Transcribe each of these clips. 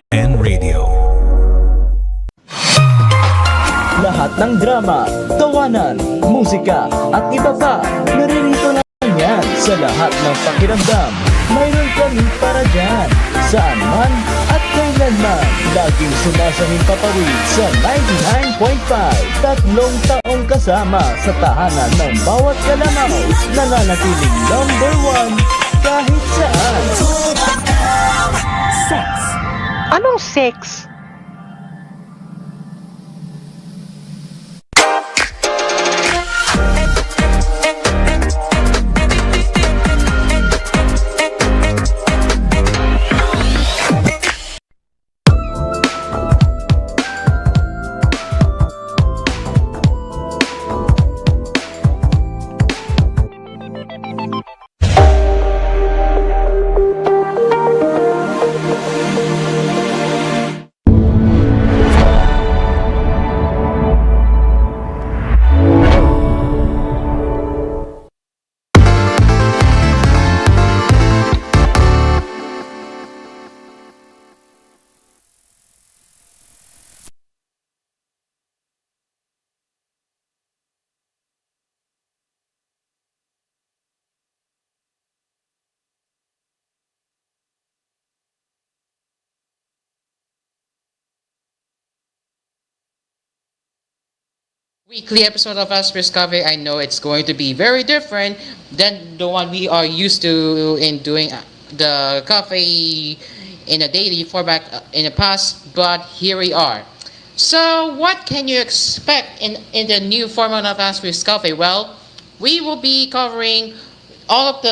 and radio. Lahat ng drama, tawanan, musika at iba pa, naririto na yan sa lahat ng pakiramdam. Mayroon kami para dyan, saan man at kailanman. Laging sumasahing papawid sa 99.5. 3 taong kasama sa tahanan ng bawat kalamaw. Nananatiling #1 kahit saan. Sex. Anong sex? Weekly episode of ASPHERE'S CAFE. I know it's going to be very different than the one we are used to in doing the cafe in a daily format in the past, but here we are. So what can you expect in the new format of ASPHERE'S CAFE? Well, we will be covering all of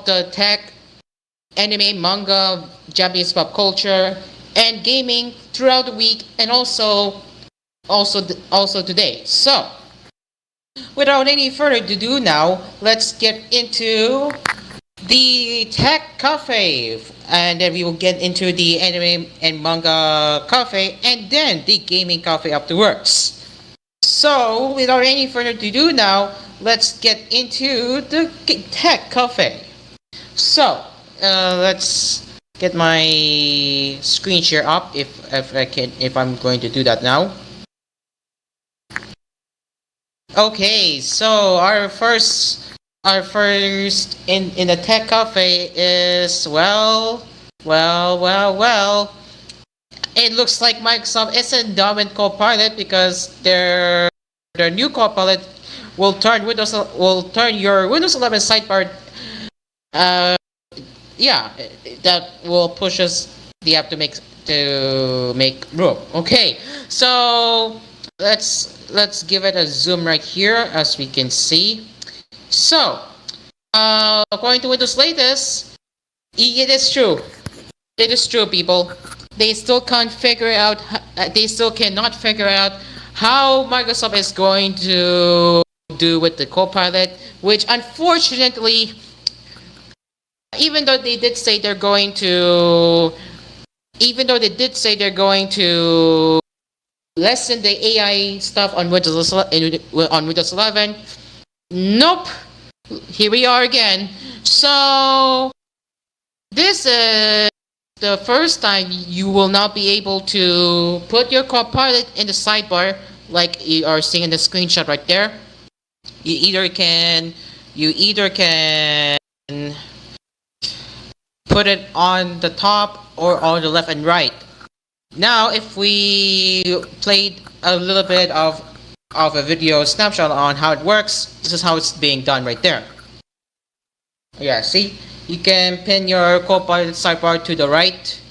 the tech, anime, manga, Japanese pop culture, and gaming throughout the week, and also today. So, without any further ado now, let's get into the tech cafe, and then we will get into the anime and manga cafe, and then the gaming cafe afterwards. So, without any further ado now, let's get into the tech cafe. So, let's get my screen share up if I'm going to do that now. Okay, so our first in the tech cafe is well. It looks like Microsoft isn't done with Copilot because their new Copilot will turn your Windows 11 sidebar. That will push us the app to make room. Okay, so let's give it a zoom right here, as we can see. So, according to Windows latest, it is true. It is true, people. They still can't figure out. They still cannot figure out how Microsoft is going to do with the Copilot, which unfortunately, even though they did say they're going to lessen the AI stuff on Windows 11. Nope. Here we are again. So this is the first time you will not be able to put your Copilot in the sidebar like you are seeing in the screenshot right there. You either can put it on the top or on the left and right. Now, if we played a little bit of a video snapshot on how it works, this is how it's being done right there. Yeah, see? You can pin your Copilot sidebar to the right,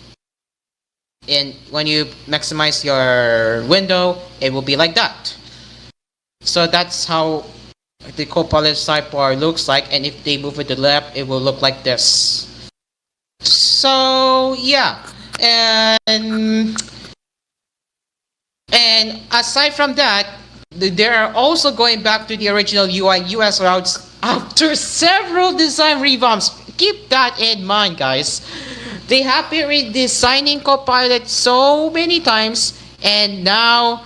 and when you maximize your window, it will be like that. So that's how the Copilot sidebar looks like, and if they move it to the left, it will look like this. So, yeah. And aside from that, they are also going back to the original UI UX routes after several design revamps. Keep that in mind, guys. They have been redesigning Copilot so many times, and now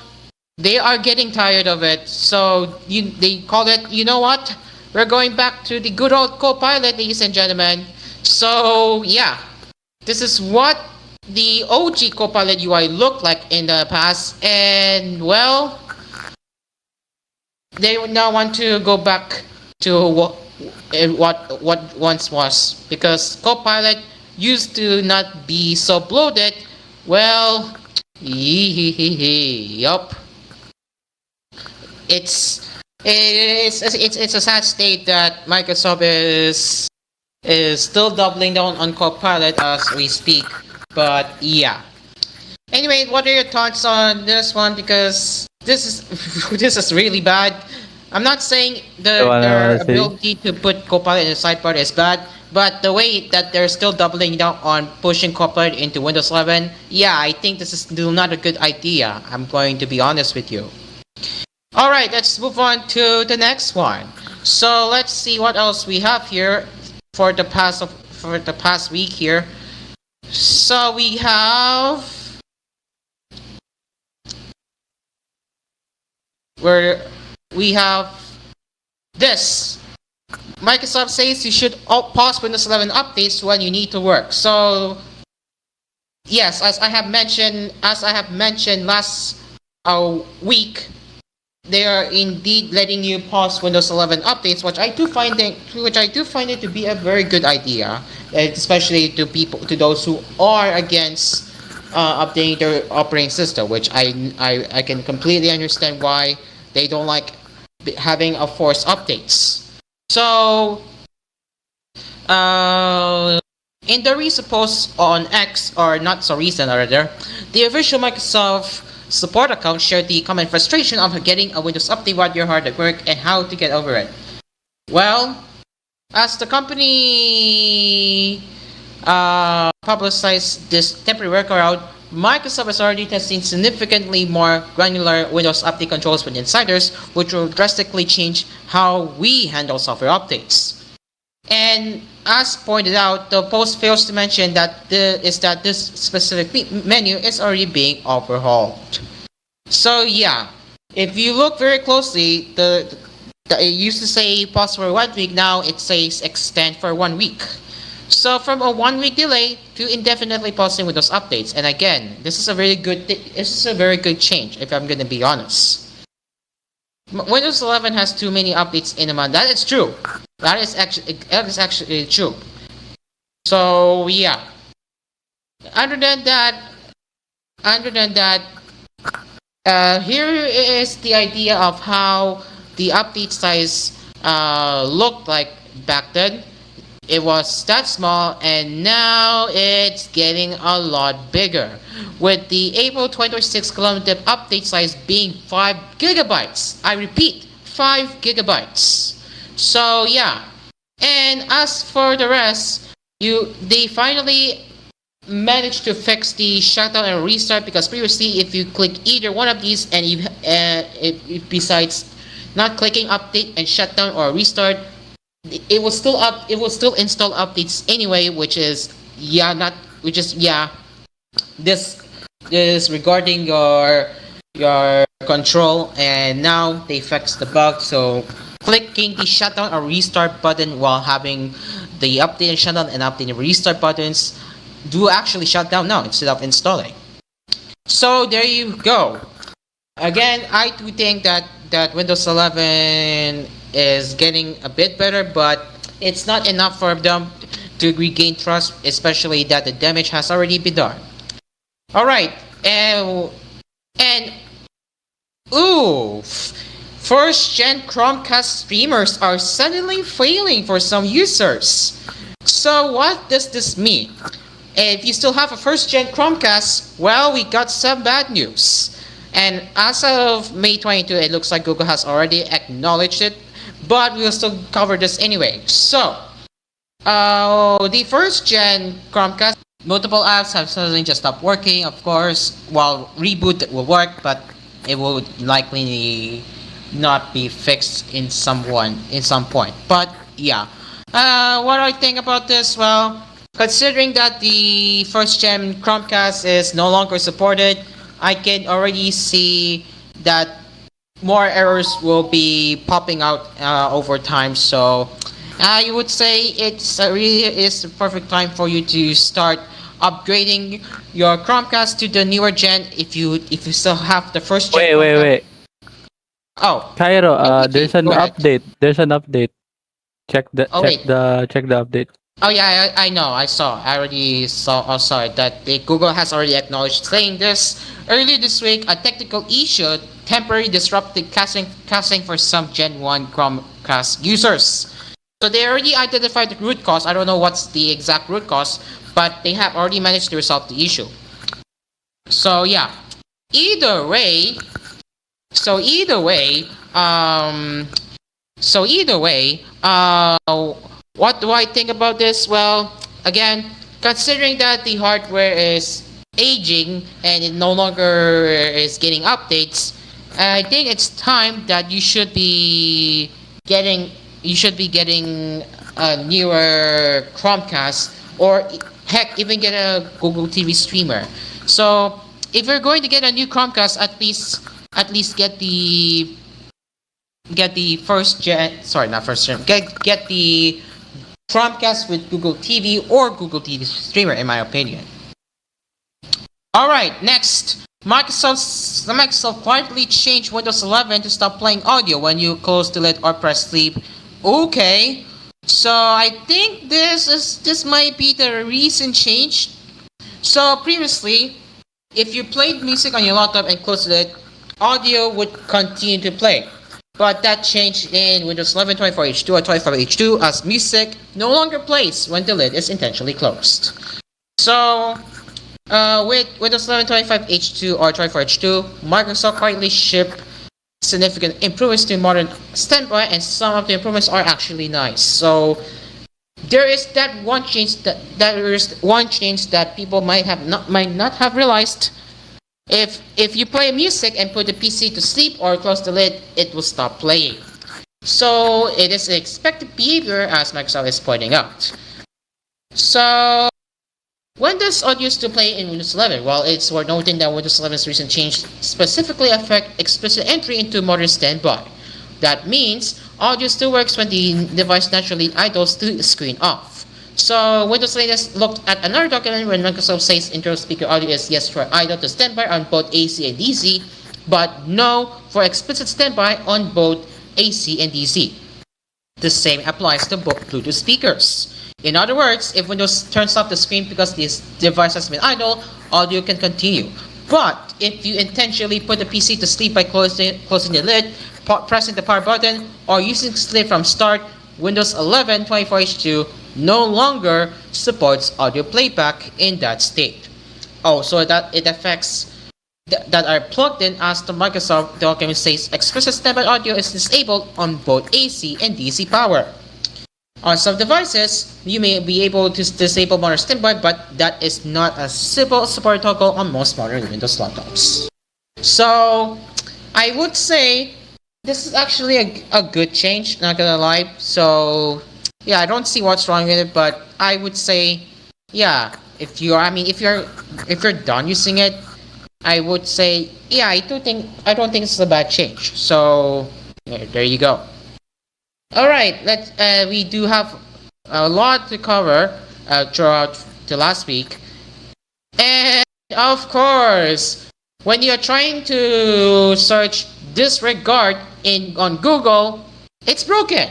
they are getting tired of it. So they call it, you know what? We're going back to the good old Copilot, ladies and gentlemen. So yeah, This is what the OG Copilot UI looked like in the past, and well, they would now want to go back to what once was, because Copilot used to not be so bloated. Well, yup. It's a sad state that Microsoft is still doubling down on Copilot as we speak. But yeah. Anyway, what are your thoughts on this one? Because this is this is really bad. I'm not saying their ability to put Copilot in the sidebar is bad, but the way that they're still doubling down on pushing Copilot into Windows 11, yeah, I think this is still not a good idea. I'm going to be honest with you. Alright, let's move on to the next one. So let's see what else we have here for the past week here. So we have this. Microsoft says you should pause Windows 11 updates when you need to work. So yes, as I have mentioned last week, they are indeed letting you pause Windows 11 updates, which I do find it to be a very good idea, especially to those who are against updating their operating system, which I can completely understand why they don't like having a forced updates. So in the recent post on X, or not so recent rather, the official Microsoft support account shared the common frustration of getting a Windows update while you're hard at work and how to get over it. Well, as the company publicized this temporary workaround, Microsoft is already testing significantly more granular Windows update controls with insiders, which will drastically change how we handle software updates. And as pointed out, the post fails to mention that this specific menu is already being overhauled. So yeah, if you look very closely, it used to say pause for 1 week, now it says extend for 1 week. So from a 1 week delay to indefinitely pausing Windows updates. And again, this is a very good change, if I'm gonna be honest. Windows 11 has too many updates in a month. That is true. That is actually true. So yeah. Other than that, here is the idea of how the update size looked like back then. It was that small, and now it's getting a lot bigger, with the April 26 cumulative update size being 5 gigabytes. I repeat, 5 gigabytes. So yeah, and as for the rest, they finally managed to fix the shutdown and restart, because previously if you click either one of these and besides not clicking update and shutdown or restart, it will still install updates anyway, this is regarding your control, and now they fixed the bug. So clicking the shutdown or restart button while having the update and shutdown and update and restart buttons do actually shut down now instead of installing. So there you go. Again, I do think that Windows 11 is getting a bit better, but it's not enough for them to regain trust, especially that the damage has already been done. Alright, and first gen Chromecast streamers are suddenly failing for some users. So what does this mean? If you still have a first gen Chromecast, well, we got some bad news. And as of May 22, it looks like Google has already acknowledged it, but we'll still cover this anyway. So, the first gen Chromecast, multiple apps have suddenly just stopped working. Of course, while reboot will work, but it will likely not be fixed in some point. But yeah, what do I think about this? Well, considering that the first gen Chromecast is no longer supported, I can already see that more errors will be popping out over time. So I would say it's really is the perfect time for you to start upgrading your Chromecast to the newer gen if you still have the first gen Wait, wait, Chromecast. wait. Oh, Cairo, PG, there's an go ahead. update. There's an update. Oh wait. Check the update. Oh yeah, I know. I already saw it that Google has already acknowledged, saying this earlier this week. A technical issue temporarily disrupted casting for some Gen 1 Chromecast users. So they already identified the root cause. I don't know what's the exact root cause, but they have already managed to resolve the issue. So yeah, either way, so either way, um, so either way, what do I think about this? Well, again, considering that the hardware is aging and it no longer is getting updates, I think it's time that you should be getting a newer Chromecast, or heck, even get a Google TV streamer. So if you're going to get a new Chromecast, at least get the first gen, sorry, not first gen, get the Chromecast with Google TV or Google TV streamer, in my opinion. All right, next, Microsoft quietly changed Windows 11 to stop playing audio when you close, delete, or press sleep. Okay, so I think this might be the recent change. So previously, if you played music on your laptop and closed it, audio would continue to play. But that changed in Windows 11 24H2 or 25H2, as music no longer plays when the lid is intentionally closed. So, with Windows 11 25H2 or 24H2, Microsoft currently shipped significant improvements to modern standby, and some of the improvements are actually nice. So, there is that one change that people might not have realized. If you play music and put the PC to sleep or close the lid, it will stop playing. So it is expected behavior, as Microsoft is pointing out. So when does audio still play in Windows 11? Well, it's worth noting that Windows 11's recent change specifically affect explicit entry into modern standby. That means audio still works when the device naturally idles to screen off. So Windows latest looked at another document when Microsoft says internal speaker audio is yes for idle to standby on both AC and DC, but no for explicit standby on both AC and DC. The same applies to both Bluetooth speakers. In other words, if Windows turns off the screen because this device has been idle, audio can continue. But if you intentionally put the PC to sleep by closing the lid, pressing the power button, or using sleep from start, Windows 11 24H2 no longer supports audio playback in that state. Oh, so that it affects that are plugged in, as the Microsoft document says, explicit standby audio is disabled on both AC and DC power. On some devices, you may be able to disable modern standby, but that is not a simple support toggle on most modern Windows laptops. So, I would say this is actually a good change, not gonna lie. So, yeah, I don't see what's wrong with it, but I would say, yeah, if you're done using it, I would say, yeah, I don't think this is a bad change. So, yeah, there you go. All right, we do have a lot to cover throughout the last week, and of course, when you're trying to search disregard on Google, it's broken.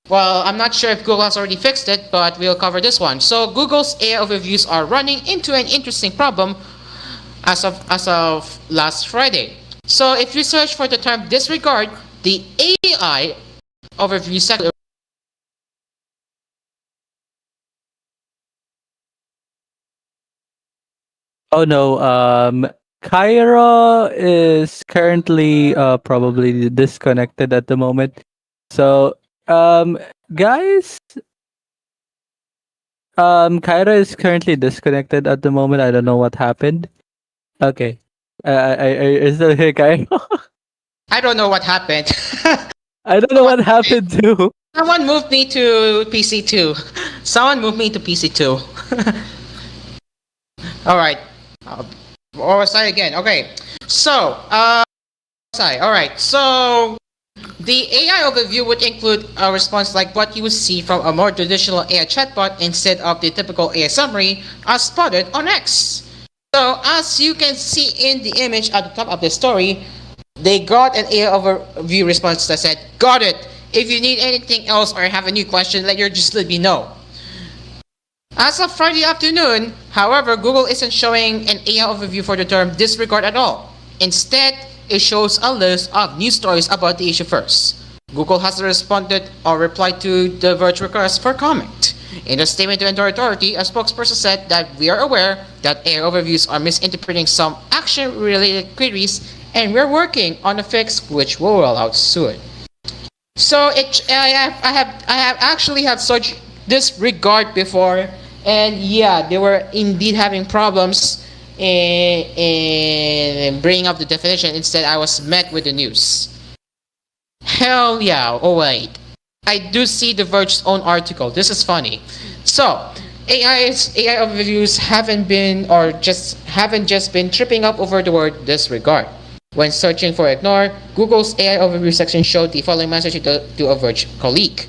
Well, I'm not sure if Google has already fixed it, but we'll cover this one. So Google's AI overviews are running into an interesting problem as of last Friday. So if you search for the term disregard, the AI overview section. Oh no, Cairo is currently probably disconnected at the moment. So, guys, Cairo is currently disconnected at the moment. I don't know what happened. Okay. Is still here, Cairo? I don't know what happened. I don't know what happened too. Someone moved me to PC2. Someone moved me to PC2. All right. Or was I again? Okay. So, all right. So, The AI overview would include a response like what you would see from a more traditional AI chatbot instead of the typical AI summary as spotted on X. So as you can see in the image at the top of the story, they got an AI overview response that said, "Got it. If you need anything else or have a new question, just let me know." As of Friday afternoon, however, Google isn't showing an AI overview for the term disregard at all. Instead, it shows a list of news stories about the issue first. Google has responded or replied to the Verge request for comment. In a statement to Android Authority, a spokesperson said that we are aware that AI overviews are misinterpreting some action-related queries, and we're working on a fix which will roll out soon. So I have actually have such disregard before, and yeah, they were indeed having problems in bringing up the definition. Instead, I was met with the news. Hell yeah! Oh wait, I do see the Verge's own article. This is funny. So AI overviews haven't just been tripping up over the word disregard. When searching for ignore, Google's AI overview section showed the following message to a Verge colleague.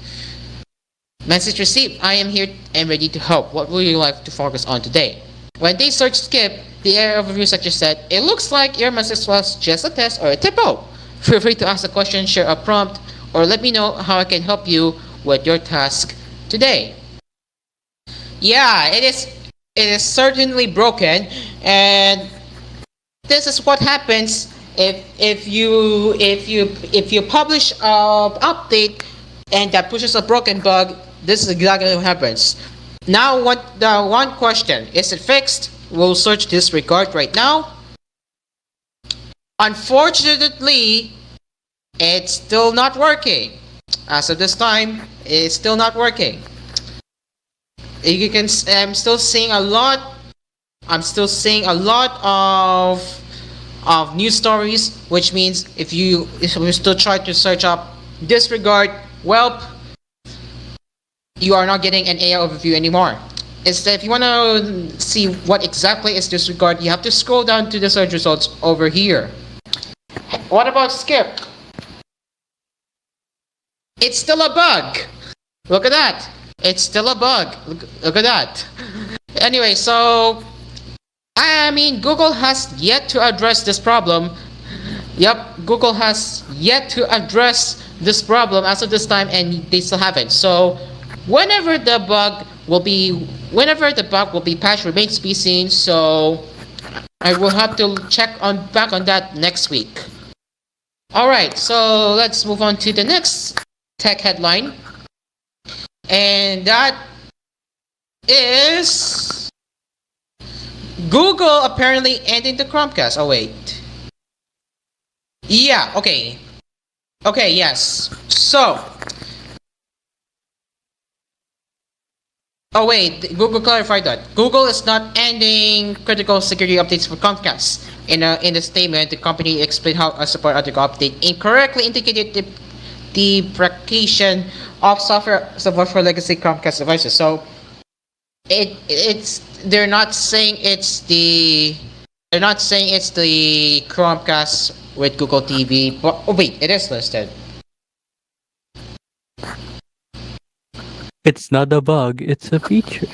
Message received, I am here and ready to help. What would you like to focus on today? When they searched skip, the AI overview section said, it looks like your message was just a test or a typo. Feel free to ask a question, share a prompt, or let me know how I can help you with your task today. Yeah, it is certainly broken, and this is what happens if you publish an update and that pushes a broken bug. This is exactly what happens. Now, what the one question is it fixed? We'll search disregard right now. Unfortunately, it's still not working. As of this time, it's still not working. You can. I'm still seeing a lot. I'm still seeing a lot of news stories, which means if you still try to search up disregard, well, you are not getting an AI overview anymore. Instead, if you want to see what exactly is disregard, you have to scroll down to the search results over here. What about skip? It's still a bug. Look at that. It's still a bug. Look at that. Anyway, so I mean, Google has yet to address this problem. Yep, Google has yet to address this problem as of this time, and they still haven't. So whenever the bug will be patched remains to be seen. So I will have to check back on that next week. Alright, so let's move on to the next tech headline. And that is Google apparently ending the Chromecast. Oh wait. Yeah, okay. Okay, yes. So oh wait, Google clarified that. Google is not ending critical security updates for Chromecast. In the statement, the company explained how a support article update incorrectly indicated the deprecation of software support for legacy Chromecast devices. So they're not saying it's the Chromecast with Google TV, but oh wait, it is listed. It's not a bug, it's a feature.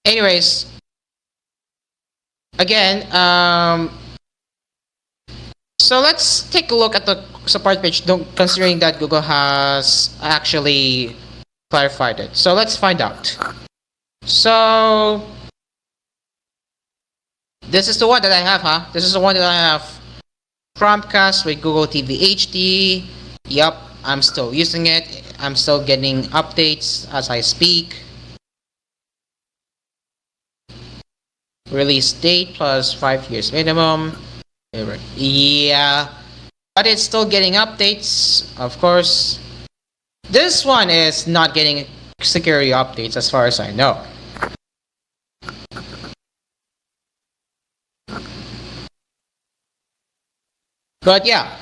Anyways, again, so let's take a look at the support page, considering that Google has actually clarified it. So let's find out. So this is the one that I have, huh? This is the one that I have. Chromecast with Google TV HD. Yup, I'm still using it. I'm still getting updates as I speak. Release date plus 5 years minimum. Yeah, but it's still getting updates, of course. This one is not getting security updates as far as I know. But yeah,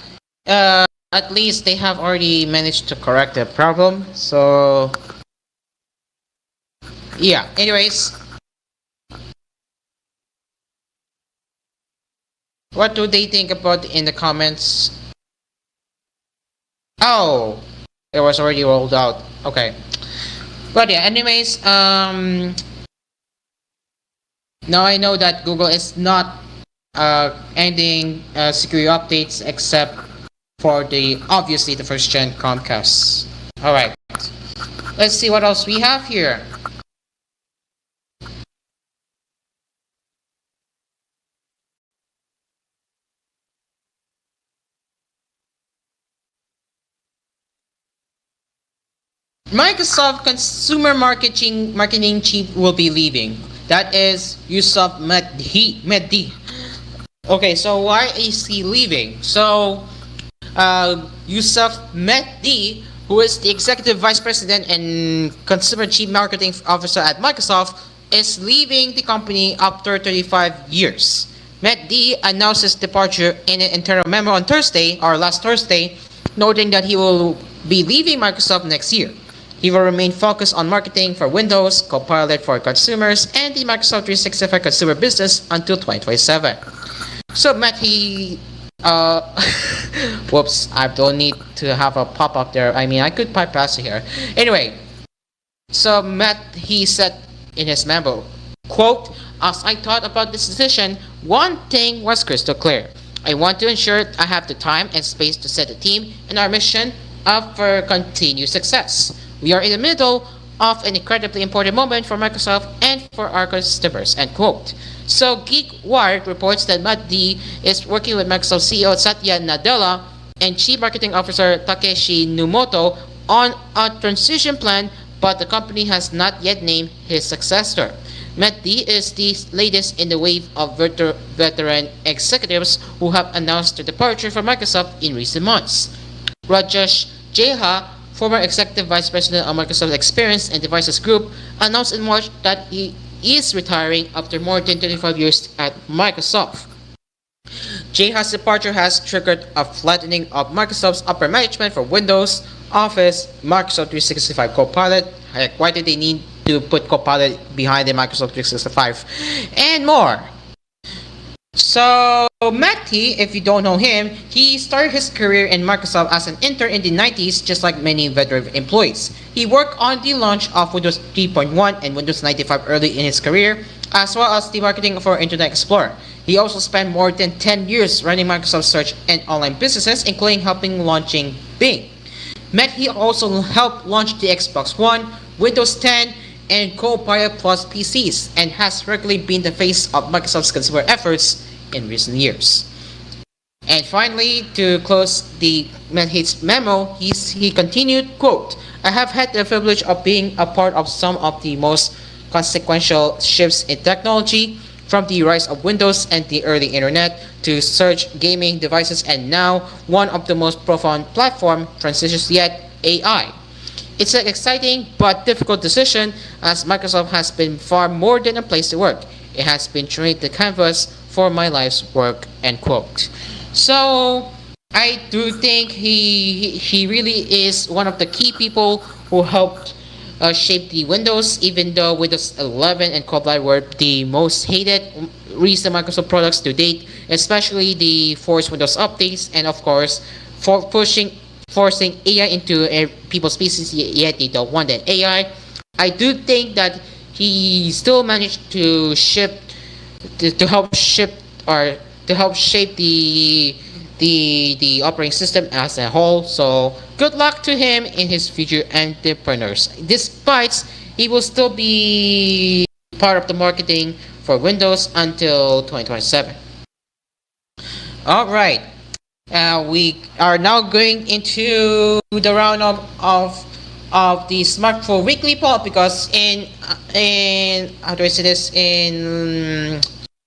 at least they have already managed to correct the problem. So yeah, anyways, what do they think about in the comments? Oh, it was already rolled out. Okay. But yeah, anyways, now I know that Google is not ending security updates except for the obviously the first gen Comcast. All right, let's see what else we have here. Microsoft consumer marketing chief will be leaving. That is Yusuf Mehdi. Okay, so why is he leaving? So Yusuf Mehdi, who is the executive vice president and consumer chief marketing officer at Microsoft, is leaving the company after 35 years. Mehdi announced his departure in an internal memo on Thursday, or last Thursday, noting that he will be leaving Microsoft next year. He will remain focused on marketing for Windows, Copilot for consumers, and the Microsoft 365 consumer business until 2027. So Mehdi, whoops, I don't need to have a pop-up there. I mean, I could bypass it here. Anyway, so he said in his memo, quote, as I thought about this decision, one thing was crystal clear. I want to ensure I have the time and space to set the team and our mission up for continued success. We are in the middle of an incredibly important moment for Microsoft and for our customers, end quote. So GeekWire reports that Mehdi is working with Microsoft CEO Satya Nadella and Chief Marketing Officer Takeshi Numoto on a transition plan, but the company has not yet named his successor. Mehdi is the latest in the wave of veteran executives who have announced their departure from Microsoft in recent months. Rajesh Jeha, former executive vice president of Microsoft Experience and Devices Group, announced in March that he is retiring after more than 25 years at Microsoft. Jeha's departure has triggered a flattening of Microsoft's upper management for Windows, Office, Microsoft 365 Copilot. Heck, why did they need to put Copilot behind the Microsoft 365? And more. So Mehdi, if you don't know him, he started his career in Microsoft as an intern in the 90s, just like many veteran employees. He worked on the launch of Windows 3.1 and Windows 95 early in his career, as well as the marketing for Internet Explorer. He also spent more than 10 years running Microsoft search and online businesses, including helping launching Bing. Mehdi also helped launch the Xbox One, Windows 10, and Copilot Plus PCs, and has regularly been the face of Microsoft's consumer efforts in recent years. And finally, to close the Mehdi's memo, he continued, quote, I have had the privilege of being a part of some of the most consequential shifts in technology, from the rise of Windows and the early internet to search, gaming devices, and now one of the most profound platform transitions yet, AI. It's an exciting but difficult decision, as Microsoft has been far more than a place to work. It has been truly the canvas for my life's work, end quote. So I do think he really is one of the key people who helped shape the Windows, even though Windows 11 and Copilot were the most hated recent Microsoft products to date, especially the forced Windows updates, and of course for forcing AI into people's PCs, yet they don't want that AI. I do think that he still managed to help shape the operating system as a whole. So good luck to him in his future entrepreneurs. Despite he will still be part of the marketing for Windows until 2027. All right. We are now going into the roundup of the smartphone weekly poll, because in how do I say this, in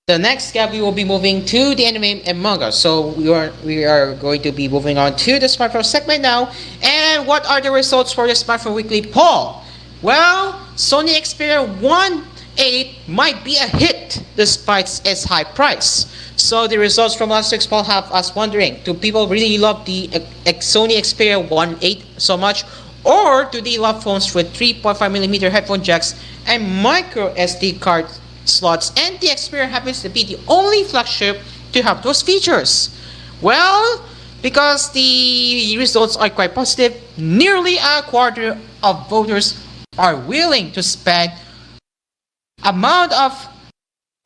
the next gap we will be moving to the anime and manga. So we are going to be moving on to the smartphone segment now. And what are the results for the smartphone weekly poll? Well, Sony Xperia 1.8 might be a hit despite its high price. So the results from last week's poll have us wondering, do people really love the Sony Xperia 1.8 so much? Or do they love phones with 3.5mm headphone jacks and micro SD card slots, and the Xperia happens to be the only flagship to have those features? Well, because the results are quite positive. Nearly a quarter of voters are willing to spend amount of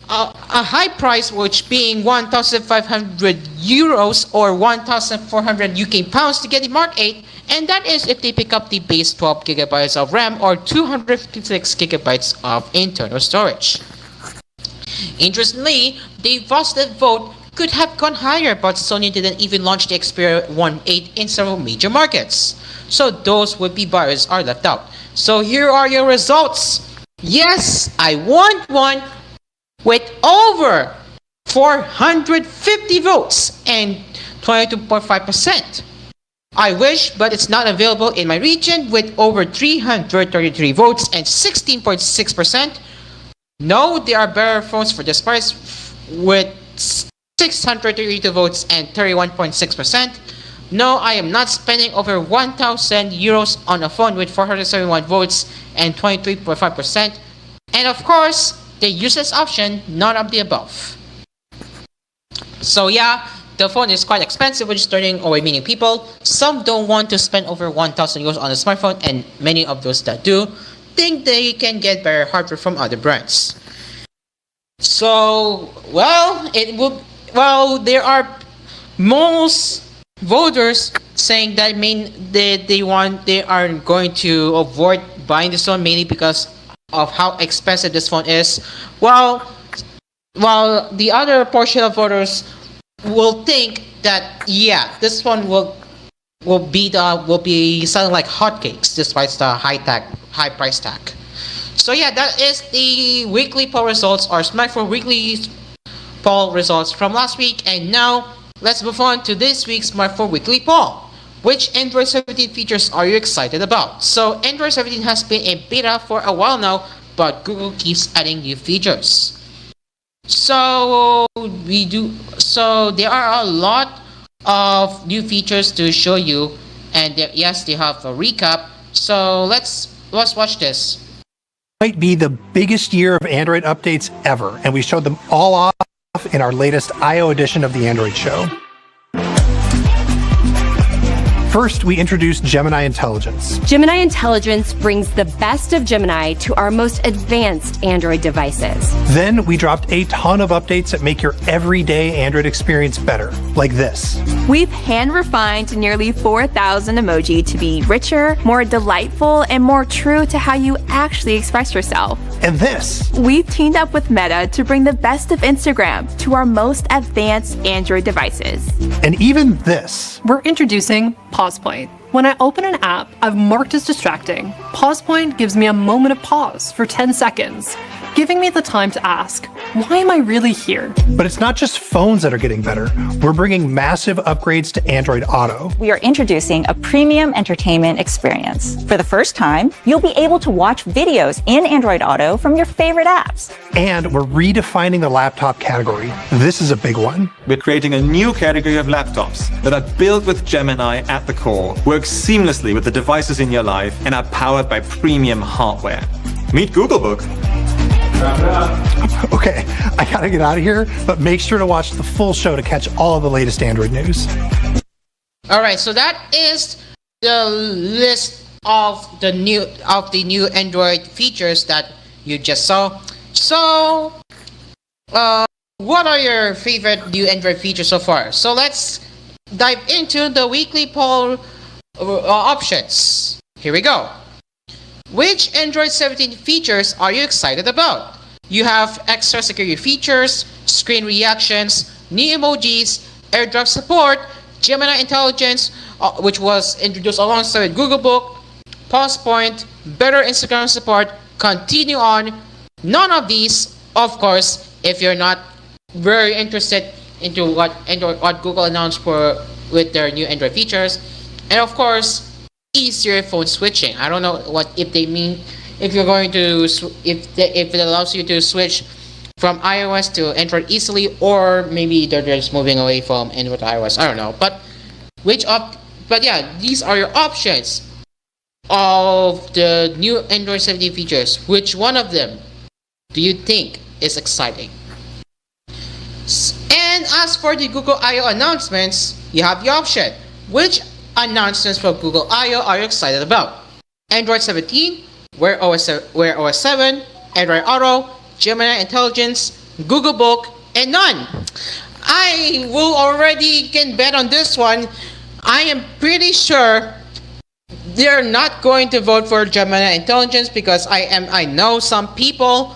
a high price, which being 1,500 euros or 1,400 UK pounds to get the Mark 8, and that is if they pick up the base 12 gigabytes of RAM or 256 gigabytes of internal storage. Interestingly, the positive vote could have gone higher, but Sony didn't even launch the Xperia 1.8 in several major markets, so those would-be buyers are left out. So here are your results. Yes, I want one with over 450 votes and 22.5%. I wish, but it's not available in my region with over 333 votes and 16.6%. No, there are better phones for this price with 632 votes and 31.6%. No, I am not spending over 1,000 euros on a phone with 471 votes and 23.5%. And of course, the useless option, none of the above. So yeah, the phone is quite expensive, which is turning away many people. Some don't want to spend over 1,000 euros on a smartphone, and many of those that do think they can get better hardware from other brands. So, there are most voters saying that they are going to avoid buying this phone mainly because of how expensive this phone is. While the other portion of voters will think that this phone will be selling like hotcakes despite the high price tag. So yeah, that is the weekly poll results or smartphone weekly poll results from last week. And now let's move on to this week's smartphone weekly poll. Which Android 17 features are you excited about? So Android 17 has been in beta for a while now, but Google keeps adding new features. So there are a lot of new features to show you, and yes, they have a recap. So let's watch this. Might be the biggest year of Android updates ever, and we showed them all off in our latest I/O edition of the Android Show. First, we introduced Gemini Intelligence. Gemini Intelligence brings the best of Gemini to our most advanced Android devices. Then we dropped a ton of updates that make your everyday Android experience better, like this. We've hand-refined nearly 4,000 emoji to be richer, more delightful, and more true to how you actually express yourself. And this. We've teamed up with Meta to bring the best of Instagram to our most advanced Android devices. And even this. We're introducing Pause Point. When I open an app I've marked as distracting, Pause Point gives me a moment of pause for 10 seconds, giving me the time to ask, why am I really here? But it's not just phones that are getting better. We're bringing massive upgrades to Android Auto. We are introducing a premium entertainment experience. For the first time, you'll be able to watch videos in Android Auto from your favorite apps. And we're redefining the laptop category. This is a big one. We're creating a new category of laptops that are built with Gemini at the core, work seamlessly with the devices in your life, and are powered by premium hardware. Meet Googlebook. Okay, I gotta get out of here, but make sure to watch the full show to catch all of the latest Android news. Alright, so that is the list of the new Android features that you just saw. So, what are your favorite new Android features so far? So let's dive into the weekly poll options. Here we go. Which Android 17 features are you excited about? You have extra security features, screen reactions, new emojis, AirDrop support, Gemini Intelligence, which was introduced alongside Googlebook, Pause Point, better Instagram support, continue on. None of these, of course, if you're not very interested into what Google announced with their new Android features, and of course, easier phone switching. I don't know if they mean if you're going to if it allows you to switch from iOS to Android easily, or maybe they're just moving away from Android to iOS. I don't know, but yeah, these are your options of the new Android 17 features. Which one of them do you think is exciting? And as for the Google I/O announcements, you have the option. Which announcements from Google I/O are you excited about? Android 17, Wear OS 7, Android Auto, Gemini Intelligence, Google Book, and none. I will already can bet on this one. I am pretty sure they're not going to vote for Gemini Intelligence because I know some people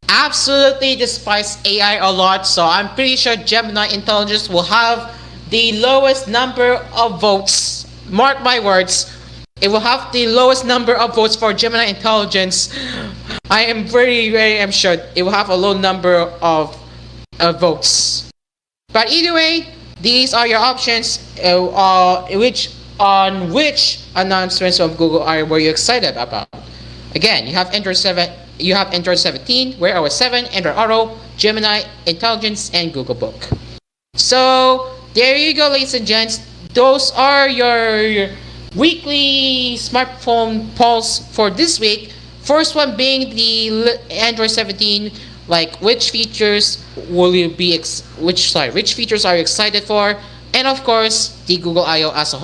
absolutely despise AI a lot, so I'm pretty sure Gemini Intelligence will have the lowest number of votes. Mark my words, it will have the lowest number of votes for Gemini Intelligence. I am very sure it will have a low number of votes. But either way, these are your options. Which announcements from Google were you excited about? Again, you have Android 17, Wear OS 7, Android Auto, Gemini Intelligence, and Google Book. So there you go, ladies and gents. Those are your weekly smartphone polls for this week. First one being the Android 17, like which features will you be which features are you excited for, and of course the Google I/O as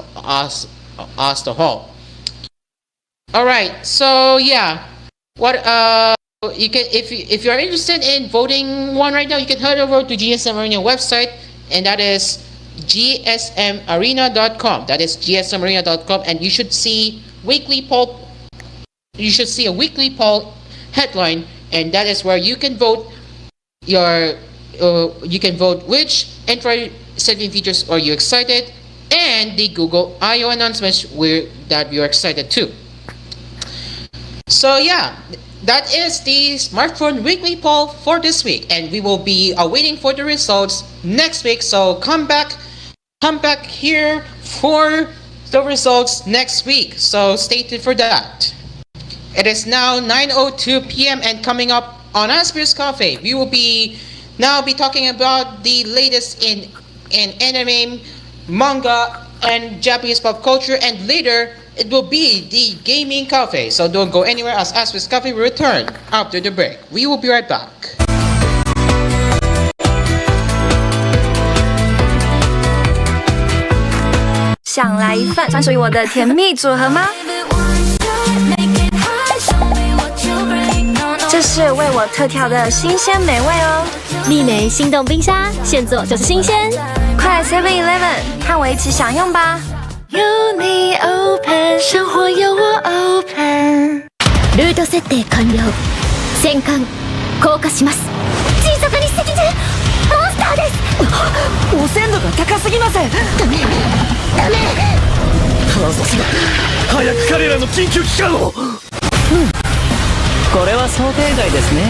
the whole. All right, so yeah, what you can if you're interested in voting one right now, you can head over to GSM Arena website, and that is gsmarena.com. That is gsmarena.com, and you should see weekly poll. You should see a weekly poll headline, and that is where you can vote which Android 17 features are you excited, and the Google I/O announcements that you're excited too. So yeah, that is the smartphone weekly poll for this week, and we will be awaiting for the results next week. So come back here for the results next week. So stay tuned for that. It is now 9:02 p.m. and coming up on ASPHERE'S Cafe, we will be talking about the latest in anime, manga, and Japanese pop culture, and later it will be the gaming cafe. So don't go anywhere as ASPHERE'S Cafe will return after the break. We will be right back. 想来一份专属于我的甜蜜组合吗？这是为我特调的新鲜美味哦！丽梅心动冰沙，现做就是新鲜。快 7-Eleven 和我一起享用吧！有你 open， 生活有我 open。ルート設定完了。戦艦降下します。小さかに過ぎず、モンスターです。汚染度が高すぎます。ダメ。観察だ。早く彼らの緊急機関を。これは想定外ですね。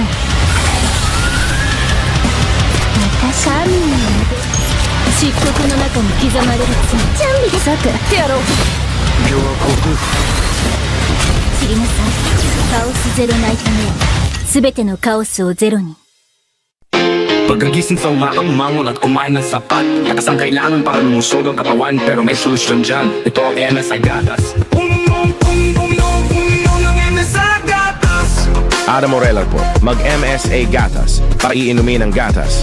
またシャーミン漆黒の中に刻まれる罪。準備で即やろう。今日はここ。知りなさい。カオスゼロナイトメア。すべてのカオスをゼロに。Pagkagising sa umaga, umangon at kumain ng sapat. Lakas ang kailangan para lumusog ang katawan, pero may solusyon dyan. Ito ang MSI Gatas. Ada Morella po, mag-MSA Gatas para iinumin ang gatas.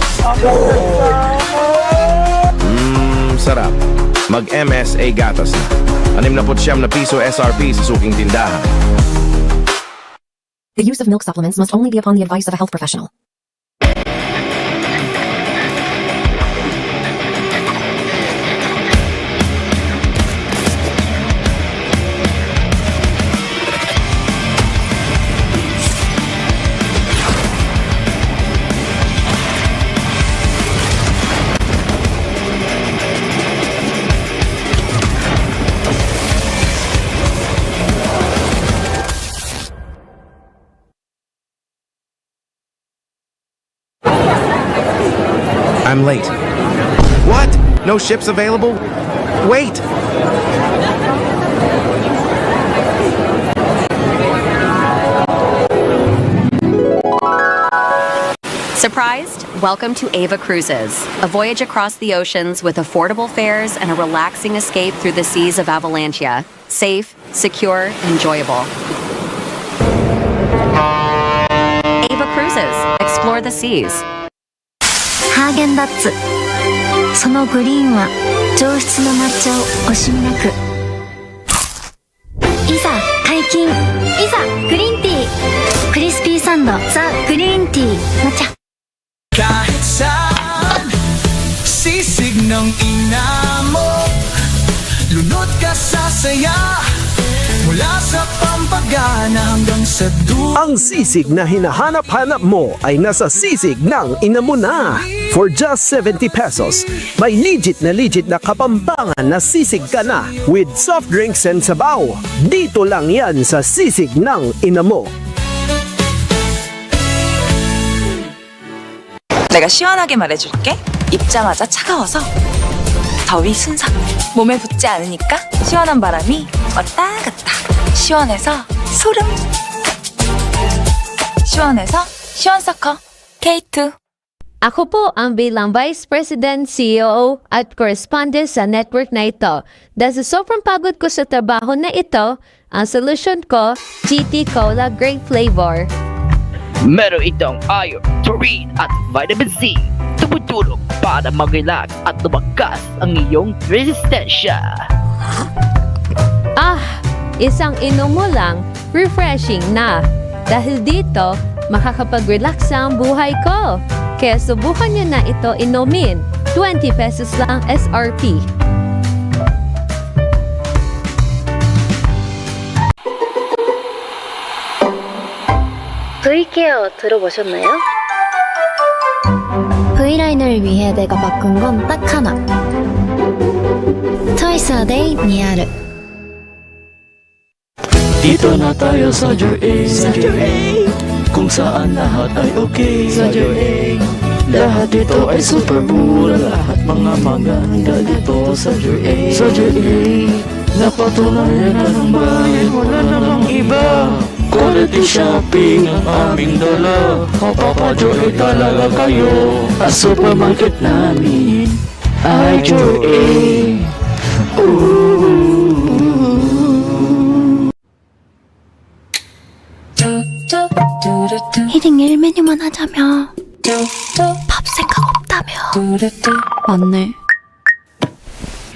Sarap. Mag-MSA Gatas na. 69 na piso SRP sa suking tindahan. The use of milk supplements must only be upon the advice of a health professional. I'm late. What? No ships available? Wait! Surprised? Welcome to Ava Cruises, a voyage across the oceans with affordable fares and a relaxing escape through the seas of Avalancha. Safe, secure, enjoyable. Ava Cruises. Explore the seas. 하겐다츠 そのグリーンは上質な抹茶を惜しみなく。いざ解禁、いざグリーンティー、クリスピーサンドザ・グリーンティー抹茶。 Kahit saan, sisig ng ina mo, lunod ka sa saya, mula sa pampagana hanggang sa dulo. Ang sisig na hinahanap-hanap mo ay nasa sisig ng ina mo na. For just 70 pesos, may legit na kapampangan na sisig ka na with soft drinks and sabaw. Dito lang yan sa sisig ng ina mo. 내가 시원하게 말해줄게. 입자마자 차가워서 더위 순삭. 몸에 붙지 않으니까 시원한 바람이 왔다 갔다. 시원해서 소름. 시원해서 시원서커 K2. Ako po ang bilang Vice President, CEO at correspondent sa network na ito. Dahil sa sobrang pagod ko sa trabaho na ito, ang solution ko, GT Cola Grape Flavor. Meron itong iron, taurine at vitamin C. Tumutulong para mag-relax at lumakas ang iyong resistensya. Isang inom mo lang, refreshing na. Dahil dito, makakapag-relax ang buhay ko. Kaya subukan nyo na ito inumin. 20 pesos lang SRP. V케어 들어보셨나요? V라인을 위해 내가 바꾼 건 딱 하나. Twice a day ni 아르. Dito na tayo sa J.A. Kung saan lahat ay okay sa J.A. Lahat dito ay super mura. Lahat mga manga dito sa J.A. Sa J.A. Napatunayan na ng bayan, wala namang iba. Quality shopping ang aming dala. Mapapa-J.A. talaga kayo. Ang supermarket namin ay J.A. 히딩 1메뉴만 하자며 밥 생각 없다며. 맞네.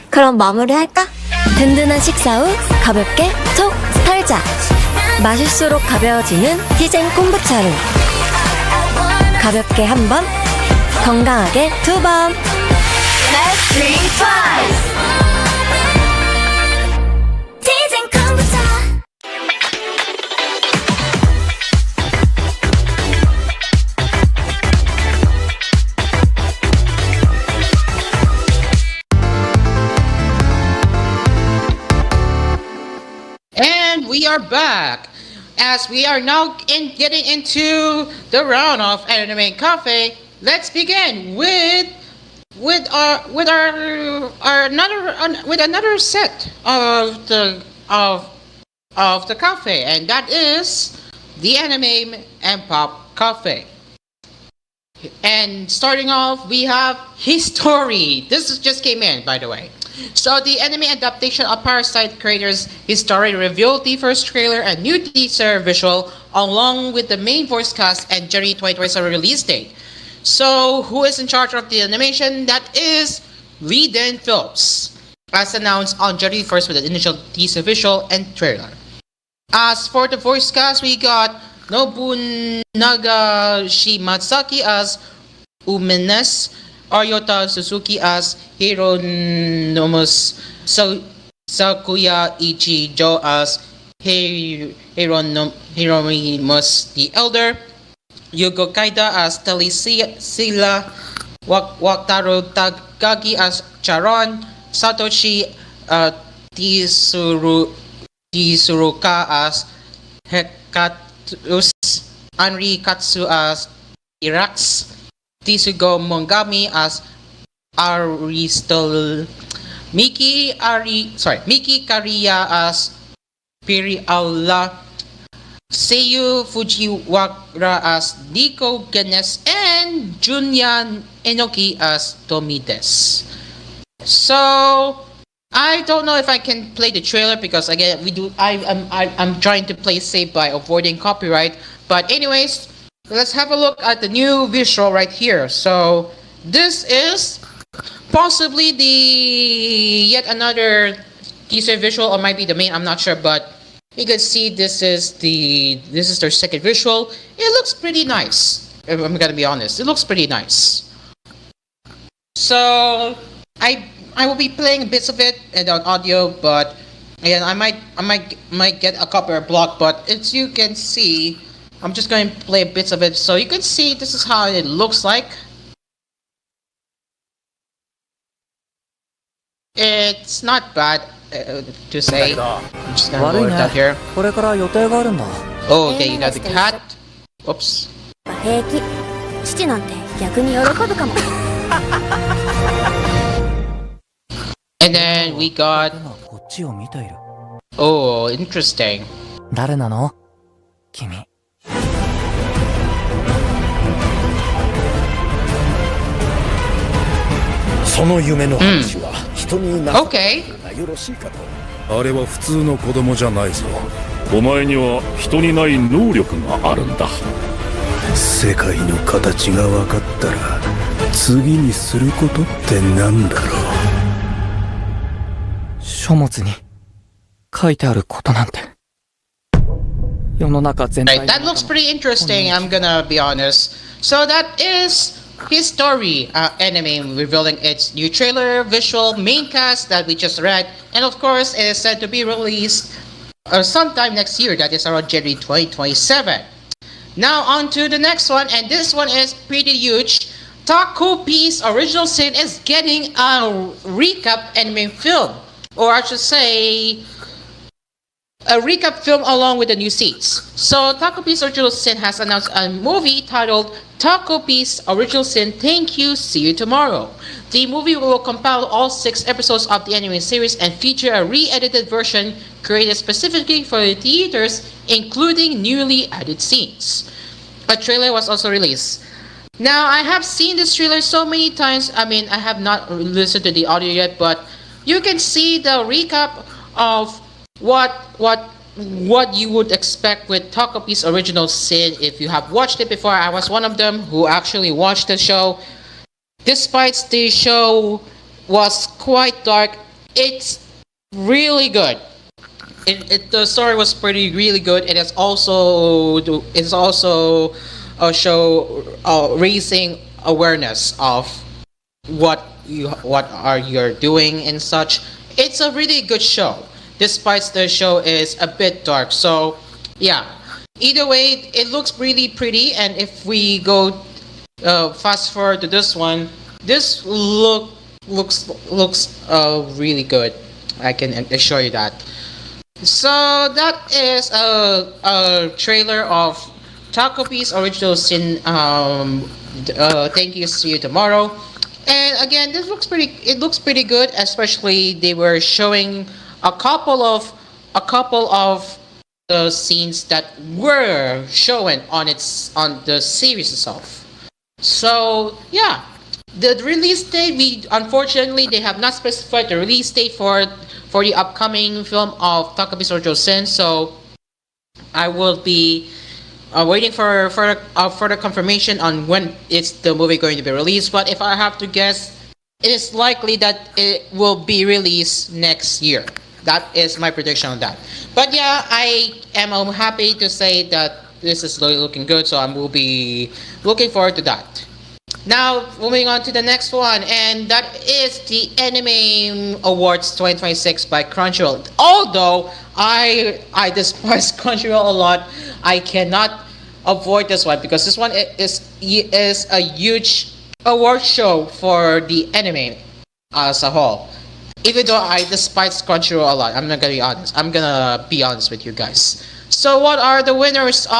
그럼 마무리할까? 든든한 식사 후 가볍게 톡 털자. 마실수록 가벼워지는 디젠 콤부차를 가볍게 한 번, 건강하게 두 번. Let's drink twice. 디젠 콤부차. And we are back as we are now getting into the round of Anime Cafe. Let's begin with another set of the cafe, and that is the Anime and Pop Cafe. And starting off, we have History. This just came in, by the way. So the anime adaptation of Parasite creators History revealed the first trailer and new teaser visual along with the main voice cast and January 2027 release date. So who is in charge of the animation? That is Lee Den Phillips, as announced on January 1st with the initial teaser visual and trailer. As for the voice cast, we got Nobunaga Shimatsaki as Umenes, Aryota Suzuki as Hieronymous, Sakuya Ichijo as Hieronymus the Elder, Yugo Kaida as Telisila, Wataru Takagi as Charon, Satoshi Tsuruka as Hekatus, Anri Katsu as Irax, Tsugo Mongami as Aristol, Miki Kariya as Piri-Allah, Seiyu Fujiwara as Nico Genes, and Junya Enoki as Tomides. So I don't know if I can play the trailer because again I'm trying to play safe by avoiding copyright. But anyways, let's have a look at the new visual right here. So this is possibly the yet another teaser visual, or might be the main. I'm not sure, but you can see this is their second visual. It looks pretty nice. I'm gonna be honest. It looks pretty nice. So I will be playing bits of it and on audio, but again, I might get a copy or block. But as you can see, I'm just going to play bits of it, so you can see this is how it looks like. It's not bad to say. I'm just gonna load that here. Oh, okay, you got the cat. Oops. 平気父なんて逆に喜ぶかも And then we got. こっちを見ている Oh, interesting. 誰なの君その夢の話は人にな Okay. よろしいかとあれは普通の子供じゃないぞ。お前には人にない能力があるんだ。世界の形が分かったら次にすることってなんだろう書物に書いてあることなんて世の中全体 Right, that looks pretty interesting, I'm gonna be honest. So that is his story anime revealing its new trailer, visual, main cast that we just read, and of course it is said to be released sometime next year, that is around January 2027. Now on to the next one, and this one is pretty huge. Taco Piece Original Sin is getting a recap anime film, or I should say a recap film along with the new scenes. So Taco Piece Original Sin has announced a movie titled Taco Piece Original Sin Thank You, See You Tomorrow. The movie will compile all 6 episodes of the anime series and feature a re-edited version created specifically for the theaters, including newly added scenes. A trailer was also released. Now, I have seen this trailer so many times. I mean, I have not listened to the audio yet, but you can see the recap of what you would expect with Taco Piece Original Sin. If you have watched it before, I was one of them who actually watched the show. Despite the show was quite dark, it's really good. The story was really good. It is also a show raising awareness of what you're doing and such. It's a really good show, despite the show is a bit dark. So yeah, either way, it looks really pretty. And if we go fast forward to this one, this looks really good. I can assure you that. So that is a trailer of Taco Piece Original Sin. Thank You, See You Tomorrow. And again, this looks pretty. It looks pretty good. Especially they were showing a couple of the scenes that were shown on the series itself. So yeah, the release date, unfortunately they have not specified the release date for the upcoming film of Taco Piece Original Sin. So I will be waiting for further confirmation on when the movie going to be released. But if I have to guess, it is likely that it will be released next year. That is my prediction on that. But yeah, I am happy to say that this is looking good, so I will be looking forward to that. Now, moving on to the next one, and that is the Anime Awards 2026 by Crunchyroll. Although I despise Crunchyroll a lot, I cannot avoid this one because this one is a huge award show for the anime as a whole. Even though I despise Crunchyroll a lot, I'm not gonna be honest. I'm gonna be honest with you guys. So, what are the winners who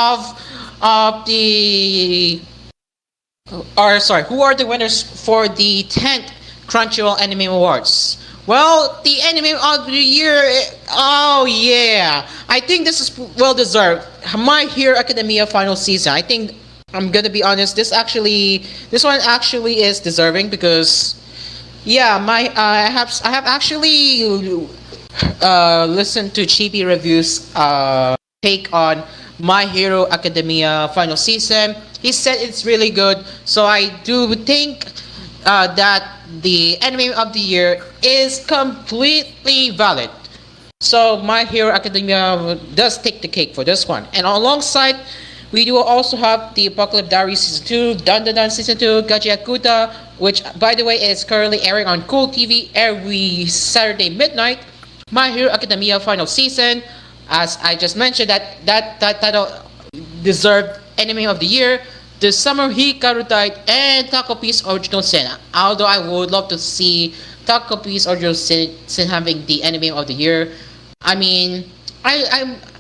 are the winners for the 10th Crunchyroll Anime Awards? Well, the Anime of the Year, oh yeah, I think this is well deserved. My Hero Academia final season. I think, I'm gonna be honest, this one actually is deserving because, yeah, I have actually listened to Chibi Review's take on My Hero Academia final season. He said it's really good, so I do think that the anime of the year is completely valid. So My Hero Academia does take the cake for this one. And alongside, we do also have the Apocalypse Diaries Season 2, Dun Dun Dun Season 2, Gachiakuta, which by the way is currently airing on koolTV every Saturday midnight. My Hero Academia Final Season, as I just mentioned, that title deserved Anime of the Year. The Summer Hikaru Tide and Taco Piece Original Sin. Although I would love to see Taco Piece Original Sin having the Anime of the Year. I mean,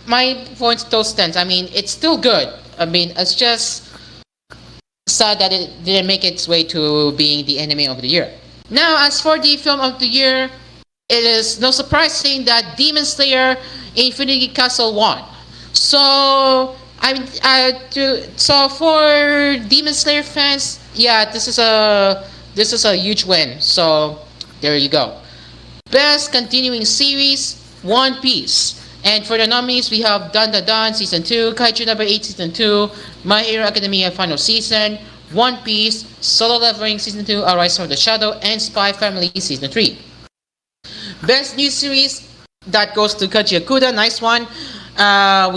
my point still stands. I mean, it's still good. I mean, it's just sad that it didn't make its way to being the Anime of the Year. Now, as for the Film of the Year, it is no surprise saying that Demon Slayer Infinity Castle won. So so for Demon Slayer fans, yeah, this is a huge win. So there you go. Best Continuing Series, One Piece. And for the nominees, we have Dun Dun Dun Season 2, Kaiju Number 8 Season 2, My Hero Academia Final Season, One Piece, Solo Leveling Season 2, Arise from the Shadow, and Spy Family Season 3. Best New Series, that goes to Kajiakuda, nice one. Along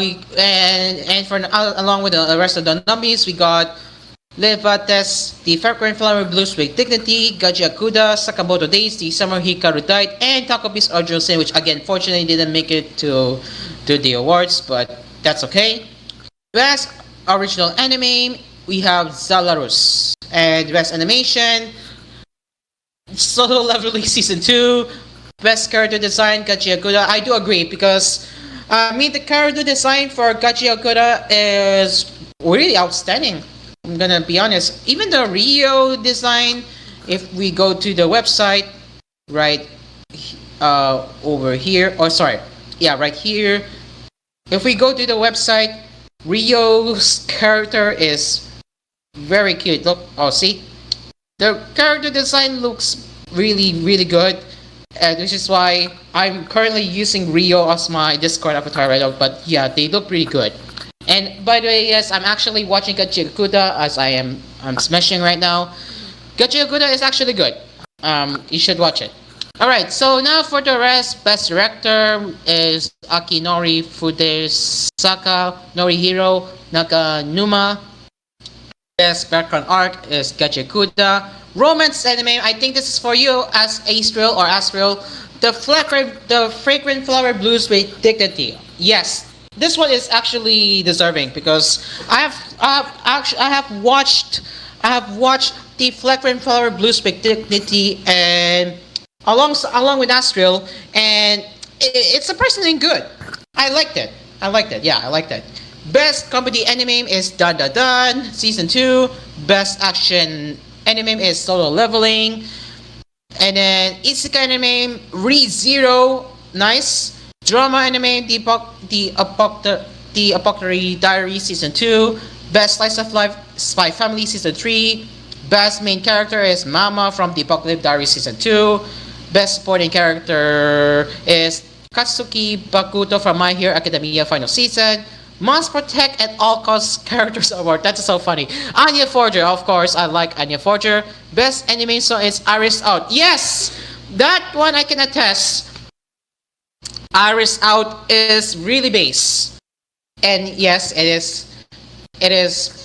with the rest of the nominees, we got Levates, The Fragrant Flower Blues with Dignity, Gajiakuda, Sakamoto Days, The Summer Hikaru Tide, and Taco Piece Original Sin, which again, fortunately didn't make it to the awards, but that's okay. Best Original Anime, we have Zalarus. And Best Animation, Solo Leveling Season 2, Best Character Design, Gajiakuda. I do agree because the character design for Gajiakuda is really outstanding. I'm gonna be honest. Even the Rio design, if we go to the website, right over here, or sorry, yeah, right here. If we go to the website, Rio's character is very cute. Look, oh, see, the character design looks really good. Which is why I'm currently using Rio as my Discord avatar right now. But yeah, they look pretty good. And by the way, yes, I'm actually watching Gachiakuda as I'm smashing right now. Gachiakuda is actually good. You should watch it. Alright, so now for the rest, Best Director is Akinori Fudesaka, Norihiro Nakanuma. Best Background Art is Gachiakuda. Romance Anime, I think this is for you as Astral or Astral. The Fragrant Flower Blues with Dignity. Yes, this one is actually deserving because I have watched the Fragrant Flower Blues with Dignity and along with Astral, and it's surprisingly good. I liked it. Yeah, I liked it. Best Comedy Anime is Dun Dun Dun Season 2. Best Action Anime is Solo Leveling. And then Isekai Anime, ReZero, nice. Drama Anime, The Apocalypse Diary Season 2. Best Slice of Life, Spy Family Season 3. Best Main Character is Mama from The Apocalypse Diary Season 2. Best Supporting Character is Katsuki Bakuto from My Hero Academia Final Season. Must Protect at All Costs Characters Award. That's so funny. Anya Forger, of course, I like Anya Forger. Best Anime Song is Iris Out. Yes! That one I can attest. Iris Out is really bass. And yes, it is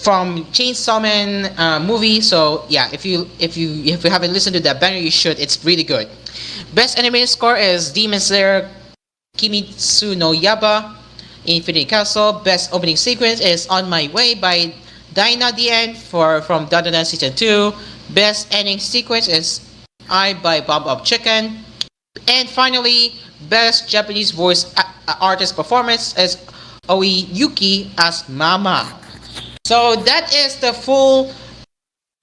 from Chainsaw Man movie. So yeah, if you haven't listened to that banger, you should. It's really good. Best Anime Score is Demon Slayer Kimitsu no Yaba. Infinity Castle. Best Opening Sequence is On My Way by Dinah DN from Dun Dun Dun Season 2. Best Ending Sequence is I by Bob Up Chicken. And finally, Best Japanese Voice Artist Performance is Oi Yuki as Mama. So that is the full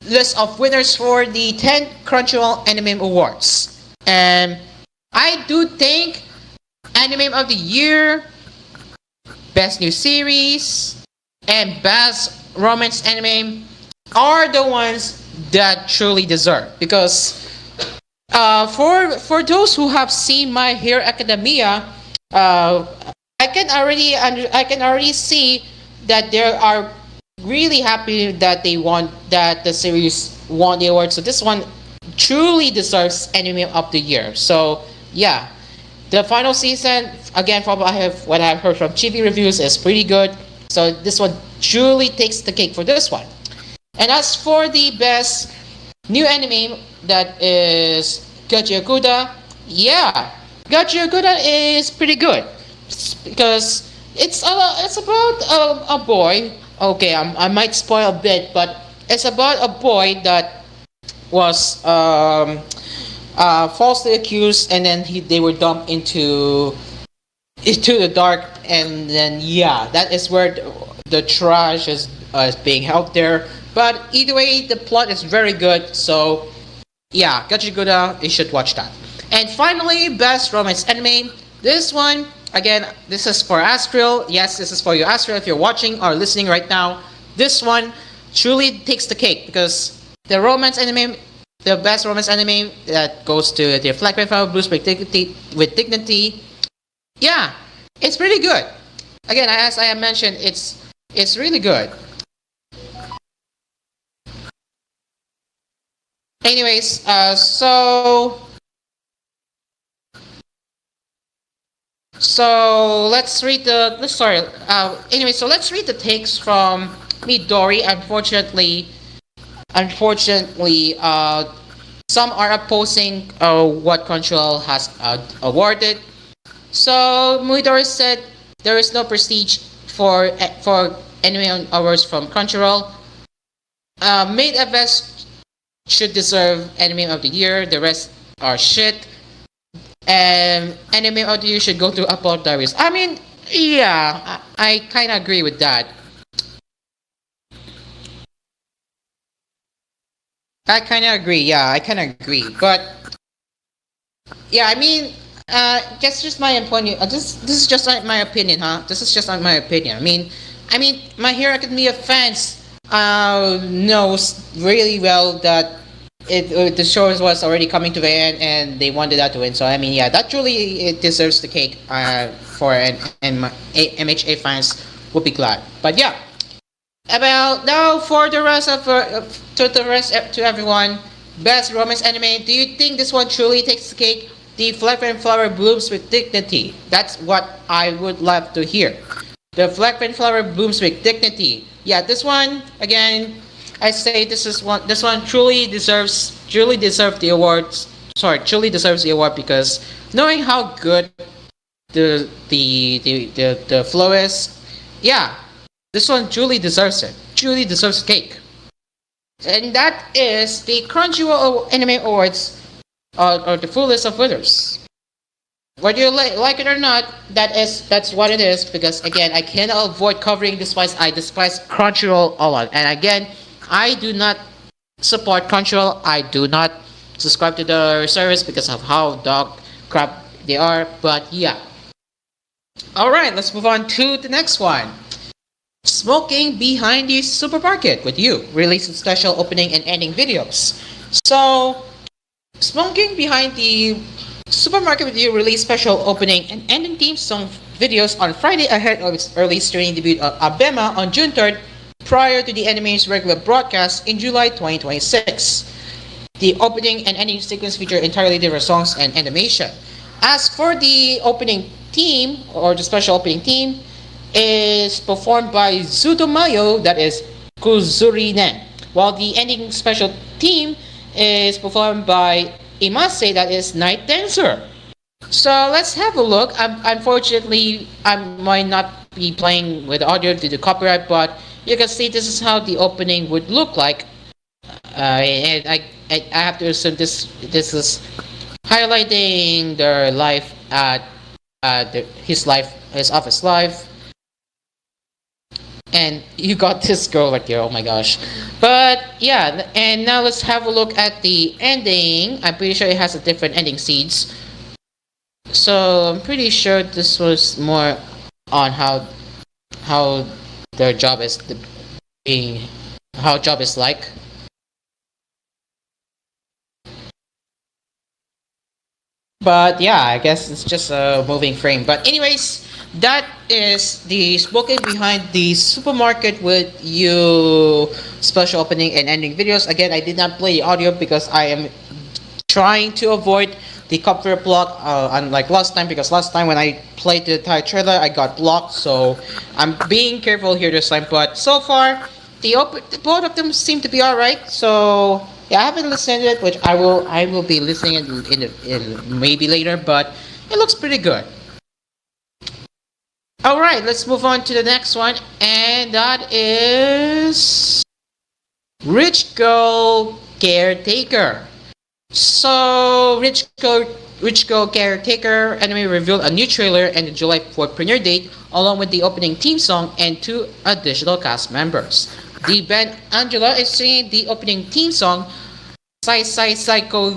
list of winners for the 10th Crunchyroll Anime Awards. And I do think Anime of the Year, Best New Series, and Best Romance Anime are the ones that truly deserve. Because for those who have seen My Hero Academia, I can already see that they are really happy that the series won the award. So this one truly deserves Anime of the Year. So yeah, the final season, again, from what I've heard from TV reviews, is pretty good. So this one truly takes the cake for this one. And as for the best new anime, that is Gachiakuda. Yeah, Gachiakuda is pretty good because it's about a boy. Okay, I might spoil a bit, but it's about a boy that was falsely accused, and then they were dumped into the dark, and then yeah, that is where the trash is being held there. But either way, the plot is very good. So yeah, Gachiguda, you should watch that. And finally, best romance anime. This one, again, this is for Astril. Yes, this is for you, Astril, if you're watching or listening right now. This one truly takes the cake because the romance anime, the best romance anime, that goes to the Flag Flower Blues with Dignity. Yeah, it's pretty good. Again, as I have mentioned, it's really good. Anyways, so let's read the let's read the takes from Midori. Unfortunately, some are opposing what Crunchyroll has awarded. So Midori said there is no prestige for anime awards from Crunchyroll. Made a best should deserve Anime of the Year. The rest are shit. Anime of the Year should go to Upload Diaries. I mean, yeah, I kind of agree with that. I kind of agree. But yeah, I mean, that's just my opinion. This is just my opinion, huh? This is just my opinion. I mean, My Hero Academia fans knows really well that the show was already coming to the end, and they wanted that to win. So I mean, yeah, that truly it deserves the cake for MHA fans will be glad. But yeah, about now for the rest of to everyone, best romance anime. Do you think this one truly takes the cake? The Flag and Flower Blooms with Dignity. That's what I would love to hear. The Flag and Flower Blooms with Dignity. Yeah, this one again. I say this one truly deserves the awards. Sorry, truly deserves the award because knowing how good the flow is, yeah, this one truly deserves it. Truly deserves cake. And that is the Crunchyroll Anime Awards, or the full list of winners. Whether you like it or not, that's what it is. Because again, I cannot avoid covering this. I despise Crunchyroll a lot, and again, I do not support Crunchyroll. I do not subscribe to the service because of how dog crap they are. But yeah. Alright, let's move on to the next one. Smoking Behind the Supermarket with You, releasing special opening and ending videos. So, Smoking Behind the Supermarket with You released special opening and ending theme song videos on Friday ahead of its early streaming debut of ABEMA on June 3rd, prior to the anime's regular broadcast in July 2026. The opening and ending sequence feature entirely different songs and animation. As for the opening theme, or the special opening theme, is performed by Zutomayo, that is Kuzurinen, while the ending special theme is performed by Imase, that is Night Dancer. So let's have a look. Unfortunately, I might not be playing with audio due to copyright, but you can see this is how the opening would look like. And I have to assume this is highlighting their life at his office life. And you got this girl right here, oh my gosh. But yeah, and now let's have a look at the ending. I'm pretty sure it has a different ending seeds. So I'm pretty sure this was more on how their job is how job is like. But yeah, I guess it's just a moving frame. But anyways, that is the Smoking Behind the Supermarket with You special opening and ending videos. Again, I did not play the audio because I am trying to avoid the copyright block, unlike last time, because last time when I played the entire trailer, I got blocked. So I'm being careful here this time. But so far, both of them seem to be alright. So yeah, I haven't listened to it, which I will be listening in maybe later. But it looks pretty good. All right, let's move on to the next one, and that is Rich Girl Caretaker. So, Rich Girl Caretaker anime revealed a new trailer and the July 4th premiere date, along with the opening theme song and 2 additional cast members. The band Angela is singing the opening theme song, Sai Sai Saiko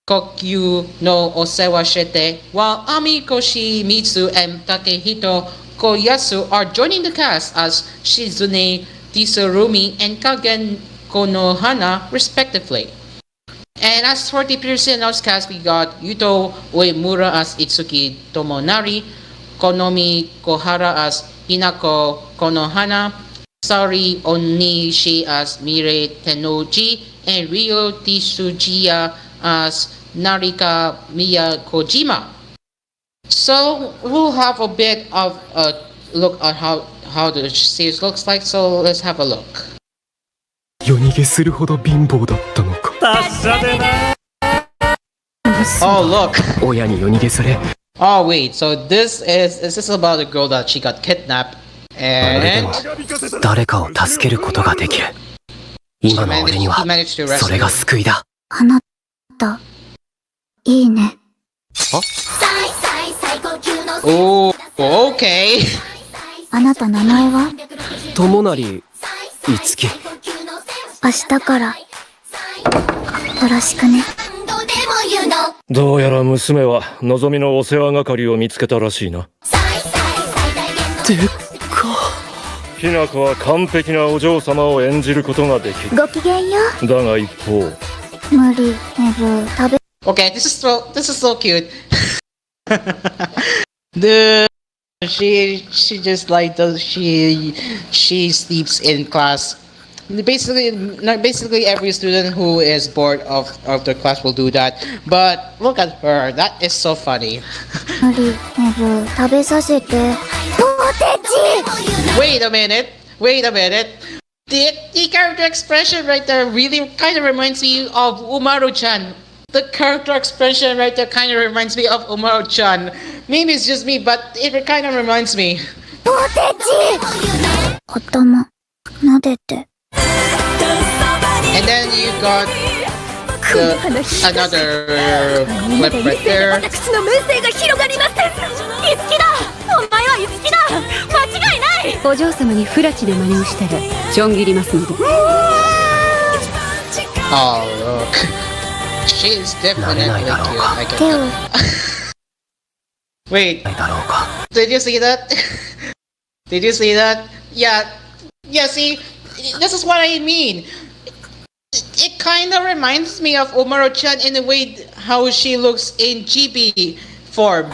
Kokyu no Osewa Shete, while Ami Koshimitsu and Takehito Koyasu are joining the cast as Shizune Tsurumi and Kagen Konohana, respectively. And as for the previously announced cast, we got Yuto Uemura as Itsuki Tomonari, Konomi Kohara as Hinako Konohana, Sari Onishi as Mire Tenoji, and Ryo Tsujiya as Narika Miyakojima. So we'll have a bit of a look at how the series looks like, so let's have a look. 夜逃げするほど貧乏だったのか。達者でな。Oh look. 親に夜逃げされ。Oh wait, so this is about a girl that she got kidnapped and 誰かを助けることができる。今の俺にはそれが救いだ。あなた、いいね。Oh, okay. あなた名前は？友成いつき。明日からよろしくね。どうやら娘はのぞみのお世話係を見つけたらしいな。でっか。きなこは完璧なお嬢様を演じることができる。ごきげんよう。だが一方。無理、食べ。Okay, this is so cute. She just like does she sleeps in class. Basically every student who is bored of the class will do that. But look at her, that is so funny. Wait a minute. The character expression right there really kind of reminds me of Umaru-chan. The character expression right there kind of reminds me of Umaru-chan. Maybe it's just me, but it kind of reminds me. And then you got another clip right there. Oh look, she is definitely cute. I get that. Wait, did you see that? Did you see that? Yeah, see, this is what I mean. It kind of reminds me of Umaru-chan in a way how she looks in GB form.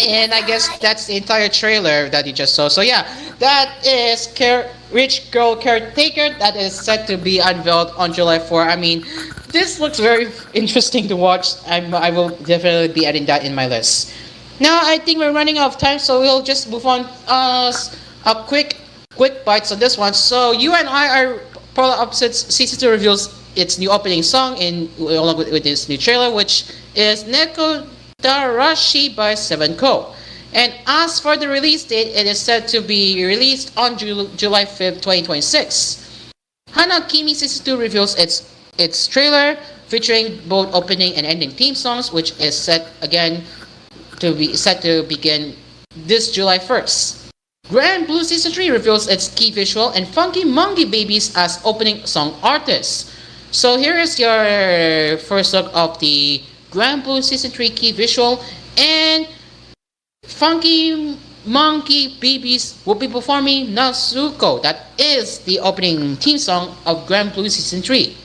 And I guess that's the entire trailer that you just saw. So yeah, that is Rich Girl Caretaker that is set to be unveiled on July 4. I mean, this looks very interesting to watch. I will definitely be adding that in my list. Now I think we're running out of time, so we'll just move on. A quick bites on this one. So you and I are polar opposites. Season 2 reveals its new opening song along with this new trailer, which is Neko Darashi by 7ko. And as for the release date, it is set to be released on July 5th, 2026. Hana Kimi Season 2 reveals its trailer featuring both opening and ending theme songs, which is set to begin this July 1st. Grand Blue Season 3 reveals its key visual and Funky Monkey Babies as opening song artists. So here is your first look of the Grand Blue Season 3 key visual, and Funky Monkey Babies will be performing Natsuko. That is the opening theme song of Grand Blue Season 3.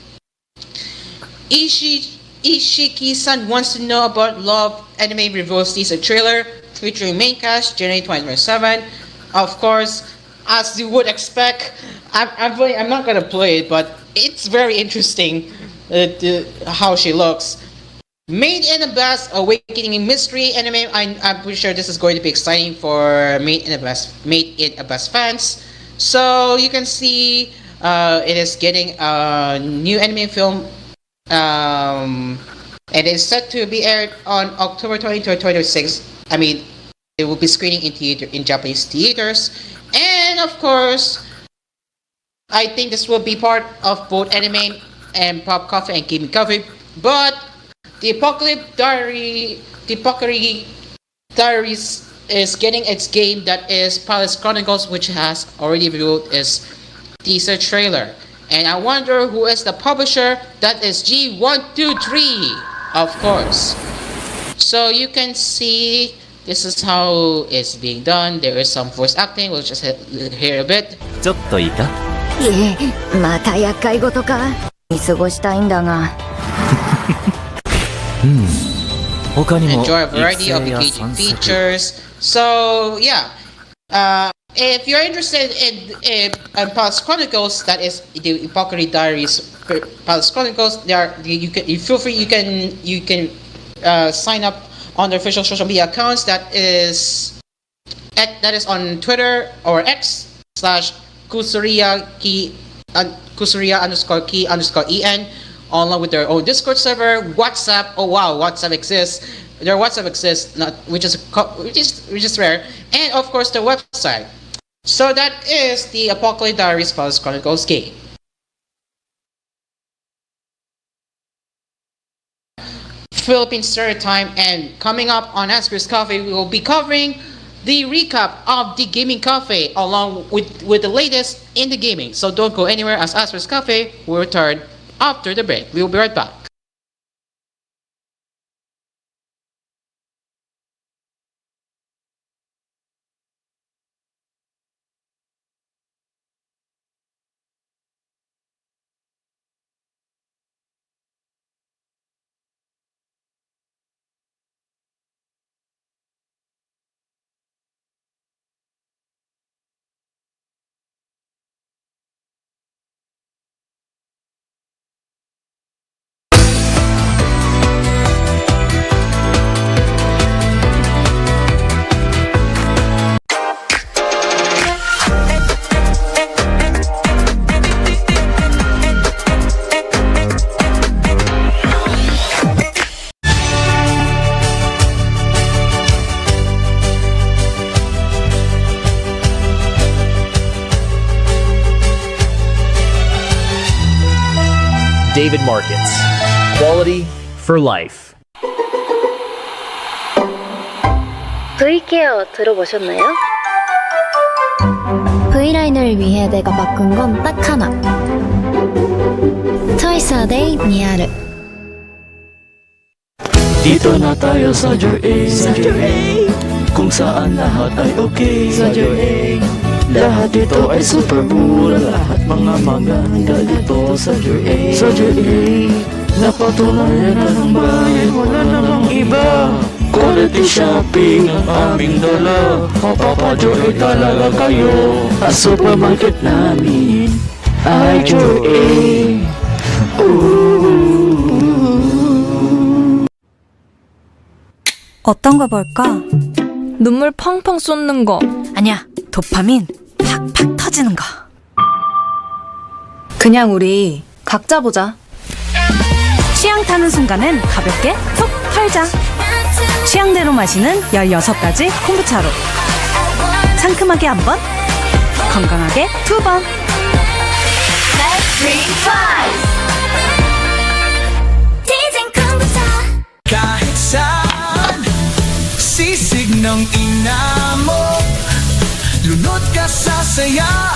Ishiki-san wants to know about Love Anime reveals teaser trailer featuring main cast January 2027. Of course, as you would expect, I'm not gonna play it, but it's very interesting how she looks. Made in Abyss Awakening Mystery anime. I'm pretty sure this is going to be exciting for Made in Abyss fans. So you can see it is getting a new anime film. It is set to be aired on October 23rd, 2026. I mean, it will be screening in Japanese theaters, and of course, I think this will be part of both anime and pop coffee and gaming coffee. But the Apocalypse Diaries is getting its game that is Palace Chronicles, which has already revealed its teaser trailer. And I wonder who is the publisher. That is G123, of course. So you can see this is how it's being done. There is some voice acting. We'll just hear a bit. ちょっといいか？いえ、また厄介事か。見過ごしたいんだが。Enjoy a variety of engaging features. So yeah, if you're interested in Palace Chronicles, that is the Apocalypse Diaries Palace Chronicles, you feel free. You can sign up on their official social media accounts. That is on Twitter or X /Kusuria_key_en, along with their own Discord server, WhatsApp. Oh wow, WhatsApp exists. Their WhatsApp exists, which is rare, and of course the website. So that is the Apocalypse Diaries Palace Chronicles game. Philippine Standard Time, and coming up on ASPHERE'S Cafe, we will be covering the recap of the Gaming Cafe along with the latest in the gaming. So don't go anywhere, as ASPHERE'S Cafe will return after the break. We will be right back. David Markets. Quality for life. V케어 들어보셨나요? V라인을 위해 내가 바꾼 건 딱 하나. Twice a day ni aru. Dito na tayo sa Joy, kung saan lahat ay okay. Sa Joy, lahat dito ay super mura. Lahat mga manga dito sa Joy. Sa Joy, napatunayan na ng bayan, wala namang iba. Quality shopping ang aming dala. Mapapa-Joy talaga kayo. Ang supermarket namin ay Joy. 어떤 거 볼까? 눈물 펑펑 쏟는 거. 아니야, 도파민 팍팍 터지는 거. 그냥 우리 각자 보자. 취향 타는 순간은 가볍게 톡 털자. 취향대로 마시는 16가지 콤부차로. 상큼하게 한 번, 건강하게 2번. Kahit saan, sisig ng ina mo. Lunod ka sa saya,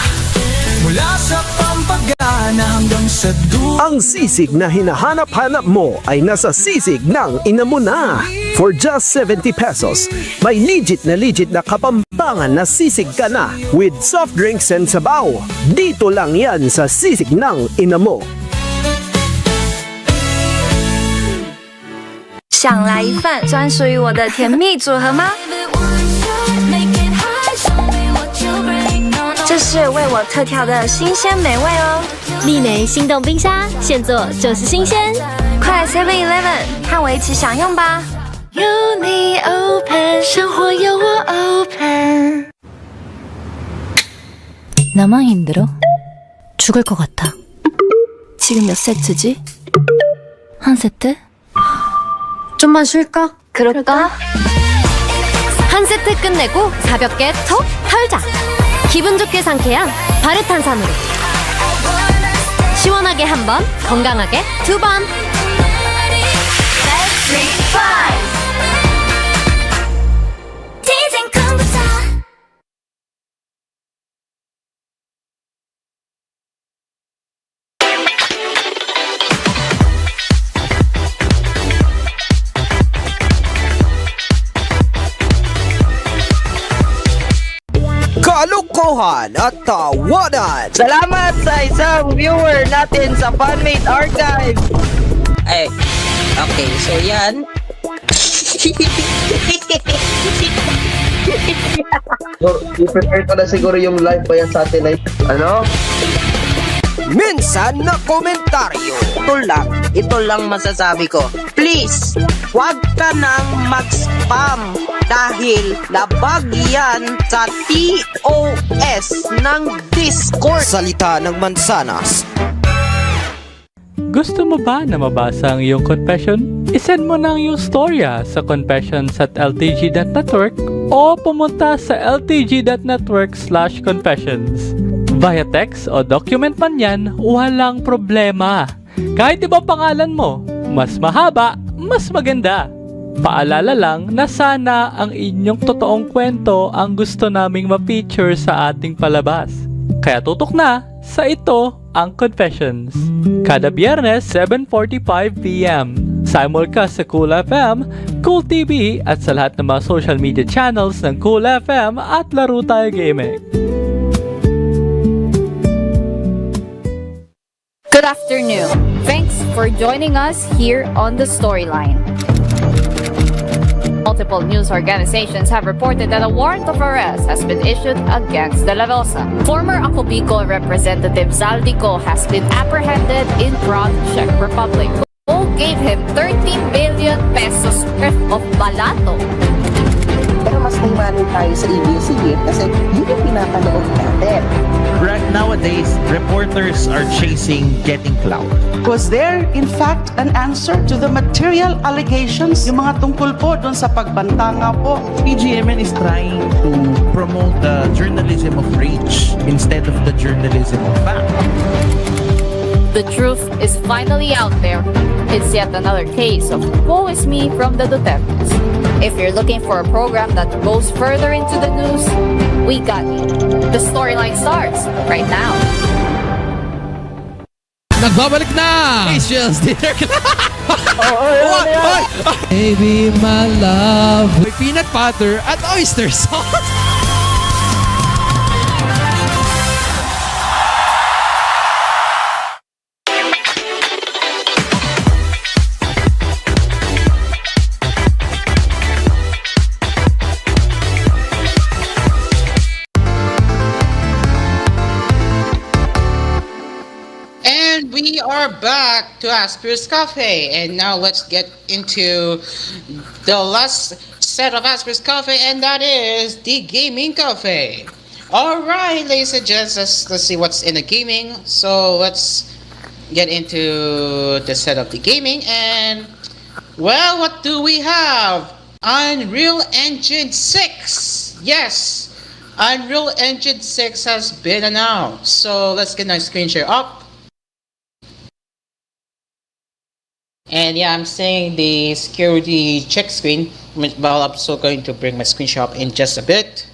mula sa pampagana hanggang sa dulo. Ang sisig na hinahanap-hanap mo ay nasa sisig ng ina mo na. For just 70 pesos, may legit na kapampangan na sisig ka na with soft drinks and sabaw. Dito lang yan sa sisig ng ina mo. 想来一份专属于我的甜蜜组合吗？这这是为我特调的新鲜美味哦。丽美心动冰沙，现做就是新鲜。快 7-Eleven 和我一起享用吧。有你 open， 生活有我 open。 나만 힘들어? 죽을 것 같아. 지금 몇 세트지? 한 세트? 좀만 쉴까? 그럴까? 한 세트 끝내고 가볍게 톡 털자. 기분 좋게 상쾌한 바르탄산으로. 시원하게 한 번, 건강하게 두 번. Kalukuhan at tawanan. Salamat sa isang viewer natin sa Fanmade Archive. Ay, okay, so yan. I-prepare ko na siguro yung live ba yan sa satellite. Ano? Minsan na komentaryo. Ito lang masasabi ko. Please, huwag ka nang mag-spam dahil labag yan sa TOS ng Discord. Salita ng mansanas. Gusto mo ba na mabasa ang iyong confession? Isend mo na ang iyong storya sa confessions@ltg.network o pumunta sa ltg.network/confessions. Via text o document man yan, walang problema. Kahit ibang pangalan mo, mas mahaba, mas maganda. Paalala lang na sana ang inyong totoong kwento ang gusto naming ma-feature sa ating palabas. Kaya tutok na sa ito ang Confessions. Kada Biyernes, 7:45 p.m. Simulcast sa Cool FM, Cool TV at sa lahat ng mga social media channels ng Cool FM at Laro Tayo Gaming. Good afternoon. Thanks for joining us here on The Storyline. Multiple news organizations have reported that a warrant of arrest has been issued against De La Rosa. Former Acopico Representative Zaldico has been apprehended in Prague, Czech Republic, who gave him 30 billion pesos worth of balato. Pero mas naimanin tayo sa ABS-CBN kasi yun yung pinapanood natin. Right nowadays, reporters are chasing getting clout. Was there, in fact, an answer to the material allegations? Yung mga tungkol po doon sa pagbanta nga po. PGMN is trying to promote the journalism of reach instead of the journalism of fact. The truth is finally out there. It's yet another case of woe is me from the Dutertes. If you're looking for a program that goes further into the news, we got you. The Storyline starts right now. Nagbabalik na! Asia's Dinner Club! Baby, my love! May peanut butter at oyster sauce! We are back to ASPHERE'S Cafe, and now let's get into the last set of ASPHERE'S Cafe, and that is the Gaming Cafe. Alright, ladies and gents, let's see what's in the gaming. So let's get into the set of the gaming, and well, what do we have? Unreal Engine 6! Yes! Unreal Engine 6 has been announced. So let's get my screen share up. And yeah, I'm saying the security check screen, but I'm also going to bring my screenshot in just a bit.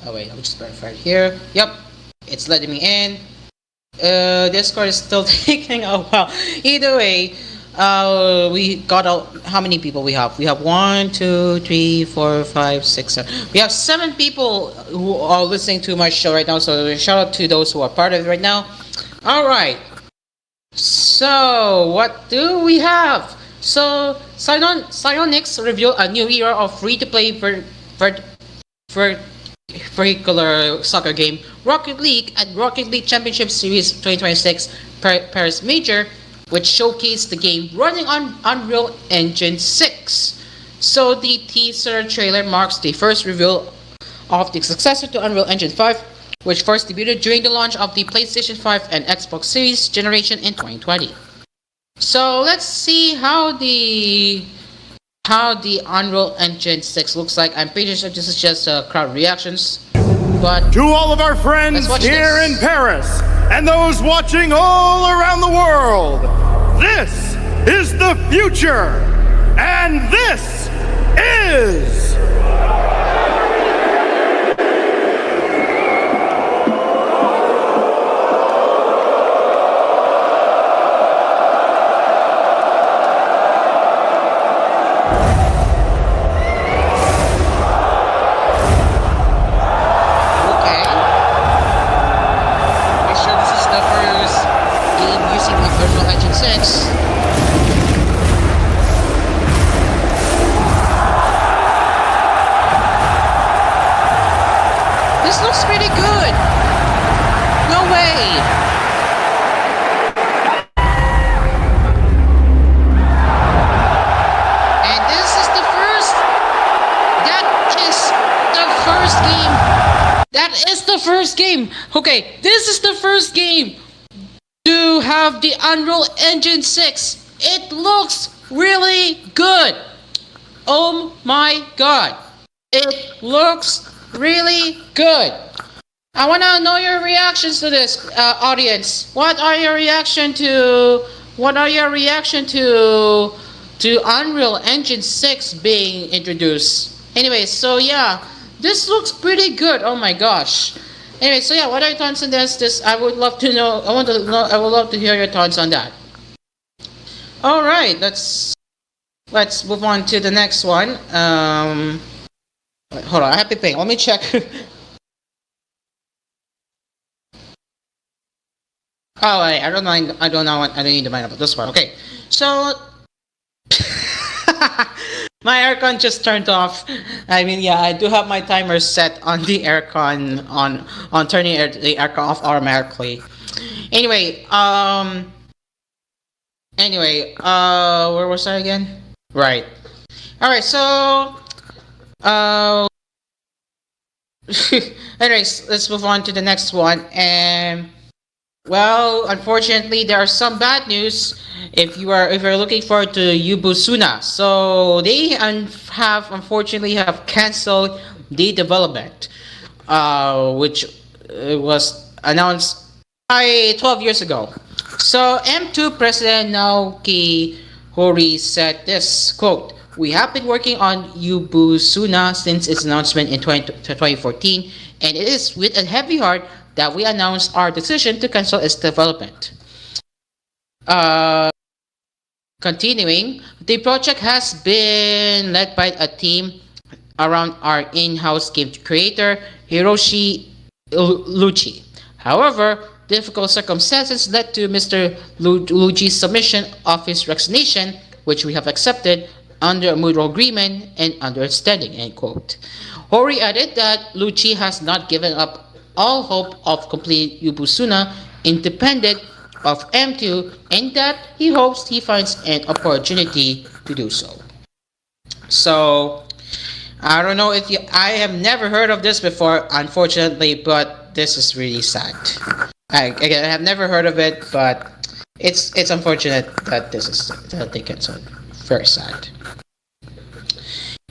Oh wait, I'll just verify it here. Yep, it's letting me in. Discord is still taking a while. Either way, we got out. How many people we have? We have 1, 2, 3, 4, 5, 6, 7. We have 7 people who are listening to my show right now. So shout out to those who are part of it right now. All right. So what do we have? So Psyonix revealed a new era of free-to-play vehicular soccer game Rocket League at Rocket League Championship Series 2026 Paris Major, which showcased the game running on Unreal Engine 6. So the teaser trailer marks the first reveal of the successor to Unreal Engine 5, which first debuted during the launch of the PlayStation 5 and Xbox Series generation in 2020. So let's see how the Unreal Engine 6 looks like. I'm pretty sure this is just crowd reactions. But to all of our friends here in Paris and those watching all around the world, this is the future, and this is... This looks pretty good. No way. And this is the first. That is the first game. That is the first game. Okay, this is the first game to have the Unreal Engine 6. It looks really good. Oh my god. It looks really good. I want to know your reactions to this, audience. What are your reaction to Unreal Engine 6 being introduced? Anyway, so yeah, this looks pretty good. Oh my gosh. Anyway, so yeah, what are your thoughts on this? I would love to know. I would love to hear your thoughts on that. All right, let's move on to the next one. Hold on, I have to ping. Let me check. Oh, I don't mind. I don't need to mind about this one. Okay, so my aircon just turned off. I mean, yeah, I do have my timer set on the aircon on turning the aircon off automatically. Anyway, where was I again? Right. All right. So, anyways, let's move on to the next one. And well, unfortunately, there are some bad news if you're looking forward to Yubusuna. So they unfortunately have canceled the development, which was announced 12 years ago. So M2 President Naoki Hori said this, quote, "We have been working on Yubusuna since its announcement in 2014, and it is with a heavy heart that we announced our decision to cancel its development." Continuing, the project has been led by a team around our in-house game creator, Hiroshi Lucci. However, difficult circumstances led to Mr. Lucci's submission of his resignation, which we have accepted under a mutual agreement and understanding, end quote. Hori added that Lucci has not given up all hope of complete Yubusuna independent of M2, and that he hopes he finds an opportunity to do so. So, I don't know if I have never heard of this before, unfortunately, but this is really sad. I have never heard of it, but it's unfortunate that that they canceled. Very sad.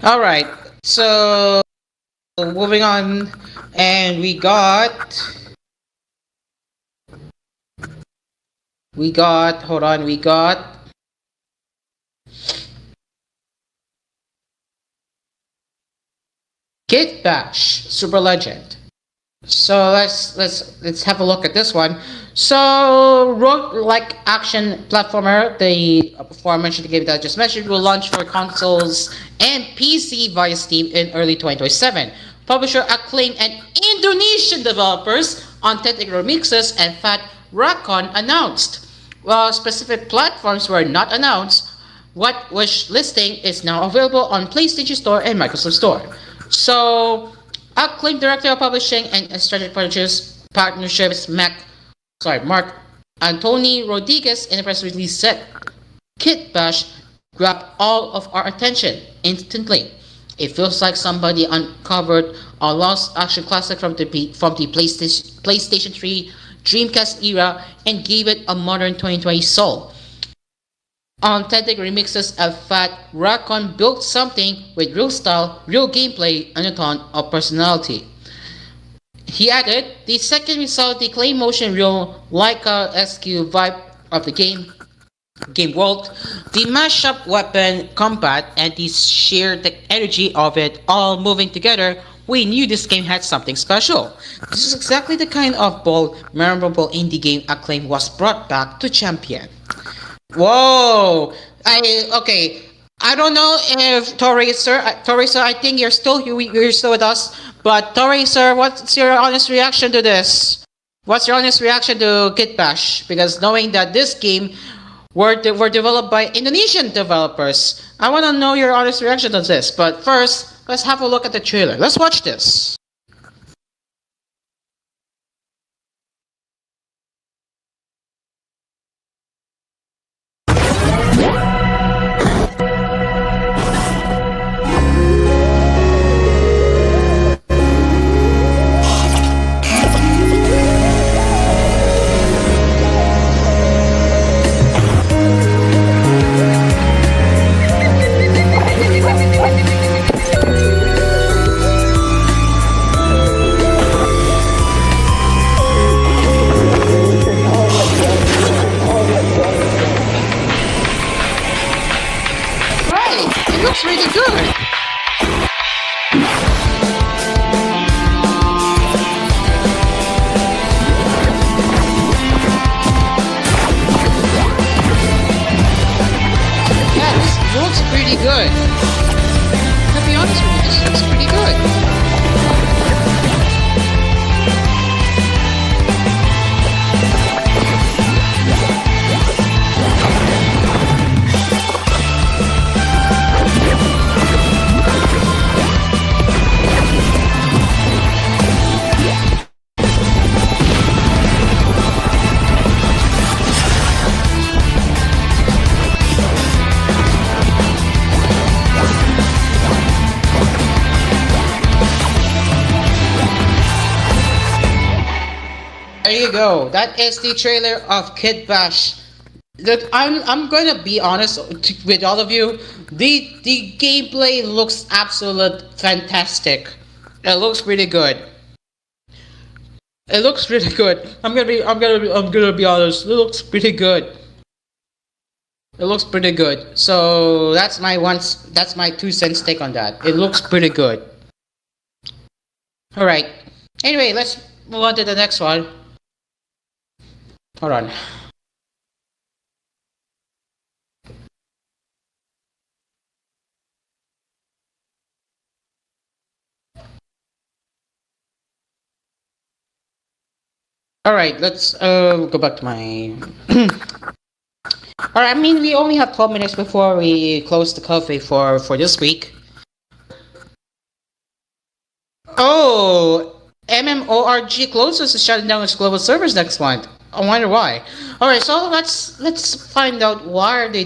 All right, so moving on, and we got Kid Bash Super Legend. So let's have a look at this one. So roguelike action platformer, the aforementioned game that I just mentioned, will launch for consoles and PC via Steam in early 2027. Publisher Acclaim and Indonesian developers on technical remixes and Fat Racon announced. While specific platforms were not announced, what wish listing is now available on PlayStation Store and Microsoft Store. So Acclaimed director of publishing and strategic partnerships Mark Antony Rodriguez in a press release said, Kit Bash grabbed all of our attention instantly. It feels like somebody uncovered a lost action classic from the PlayStation 3 Dreamcast era and gave it a modern 2020 soul. Authentic remixes of Fat Raccoon built something with real style, real gameplay, and a ton of personality. He added, the second we saw the clay motion real Laika-esque vibe of the game world, the mashup weapon combat, and the sheer energy of it all moving together, we knew this game had something special. This is exactly the kind of bold, memorable indie game Acclaim was brought back to champion. Whoa! Okay. I don't know if Tori sir, I think you're still with us. But Tori sir, what's your honest reaction to this? What's your honest reaction to Kit Bash? Because knowing that this game were developed by Indonesian developers, I want to know your honest reaction to this. But first, let's have a look at the trailer. Let's watch this. Really good. Yeah, this looks pretty good. To be honest with you, this looks pretty good. There you go. That is the trailer of Kit Bash. Look, I'm gonna be honest with all of you. The gameplay looks absolute fantastic. It looks pretty good. It looks really good. I'm gonna be honest. It looks pretty good. It looks pretty good. So that's my 2 cents take on that. It looks pretty good. All right. Anyway, let's move on to the next one. Hold on. All right, let's go back to my. All right, I mean, we only have 12 minutes before we close the cafe for this week. Oh, MMORG closes is shutting down its global servers next month. I wonder why. All right, so let's find out why they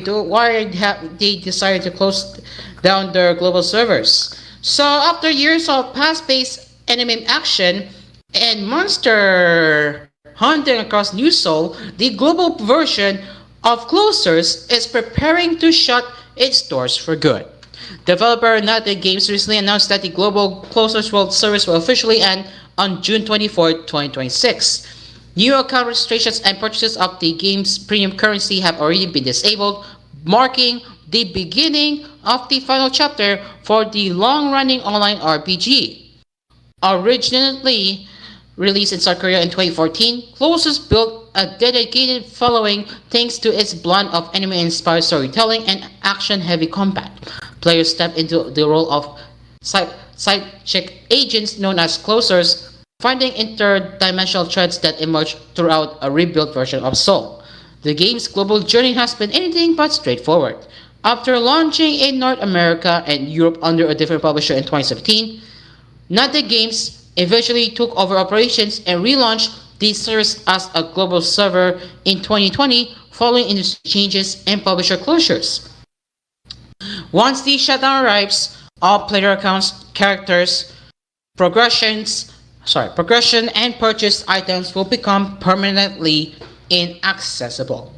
decided to close down their global servers. So after years of fast-paced anime action and monster hunting across New Seoul, the global version of Closers is preparing to shut its doors for good. Developer United Games recently announced that the global Closers World Service will officially end on June 24, 2026. New account registrations and purchases of the game's premium currency have already been disabled, marking the beginning of the final chapter for the long-running online RPG. Originally released in South Korea in 2014, Closers built a dedicated following thanks to its blend of anime-inspired storytelling and action-heavy combat. Players step into the role of side-chick agents known as Closers, finding interdimensional threats that emerge throughout a rebuilt version of Seoul. The game's global journey has been anything but straightforward. After launching in North America and Europe under a different publisher in 2017, Niantic Games eventually took over operations and relaunched the service as a global server in 2020 following industry changes and publisher closures. Once the shutdown arrives, all player accounts, characters, progression and purchased items will become permanently inaccessible.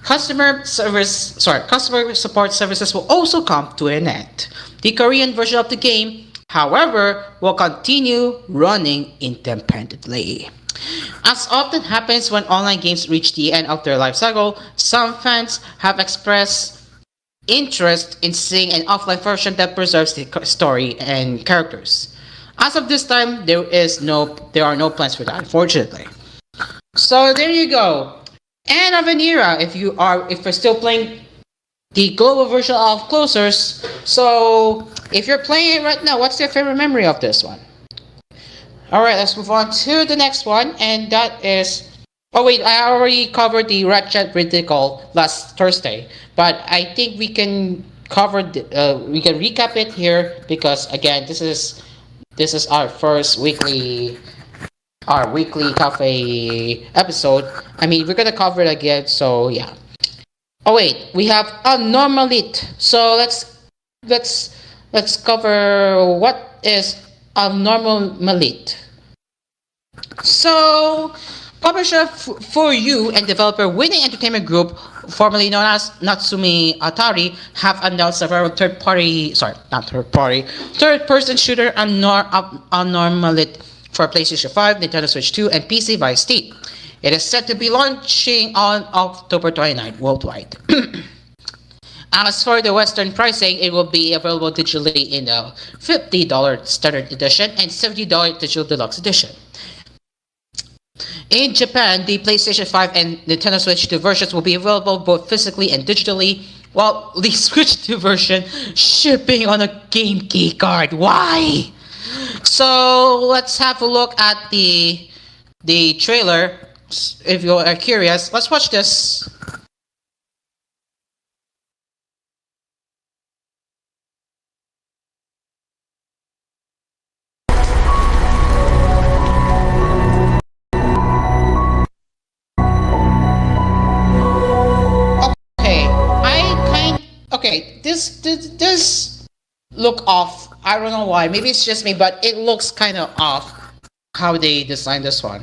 Customer support services will also come to an end. The Korean version of the game, however, will continue running independently. As often happens when online games reach the end of their life cycle, some fans have expressed interest in seeing an offline version that preserves the story and characters. As of this time, there are no plans for that, unfortunately. So there you go. End of an era if you're still playing the global version of Closers. So if you're playing it right now, what's your favorite memory of this one? Alright, let's move on to the next one, and that is... Oh wait, I already covered the Ratchet Ridicule last Thursday, but I think we can we can recap it here because again, this is our first weekly cafe episode. I mean, we're gonna cover it again, so yeah. Oh wait, we have Abnormalit. So let's cover what is Abnormalit. So, publisher For You and developer Winning Entertainment Group, formerly known as Natsumi Atari, have announced several third-person shooter Abnormalit for PlayStation 5, Nintendo Switch 2, and PC via Steam. It is set to be launching on October 29 worldwide. As for the Western pricing, it will be available digitally in the $50 Standard Edition and $70 Digital Deluxe Edition. In Japan, the PlayStation 5 and Nintendo Switch 2 versions will be available both physically and digitally, while the Switch 2 version shipping on a Game Key card. Why? So let's have a look at the trailer. If you are curious, let's watch this. Okay, this look off. I don't know why. Maybe it's just me, but it looks kind of off how they designed this one.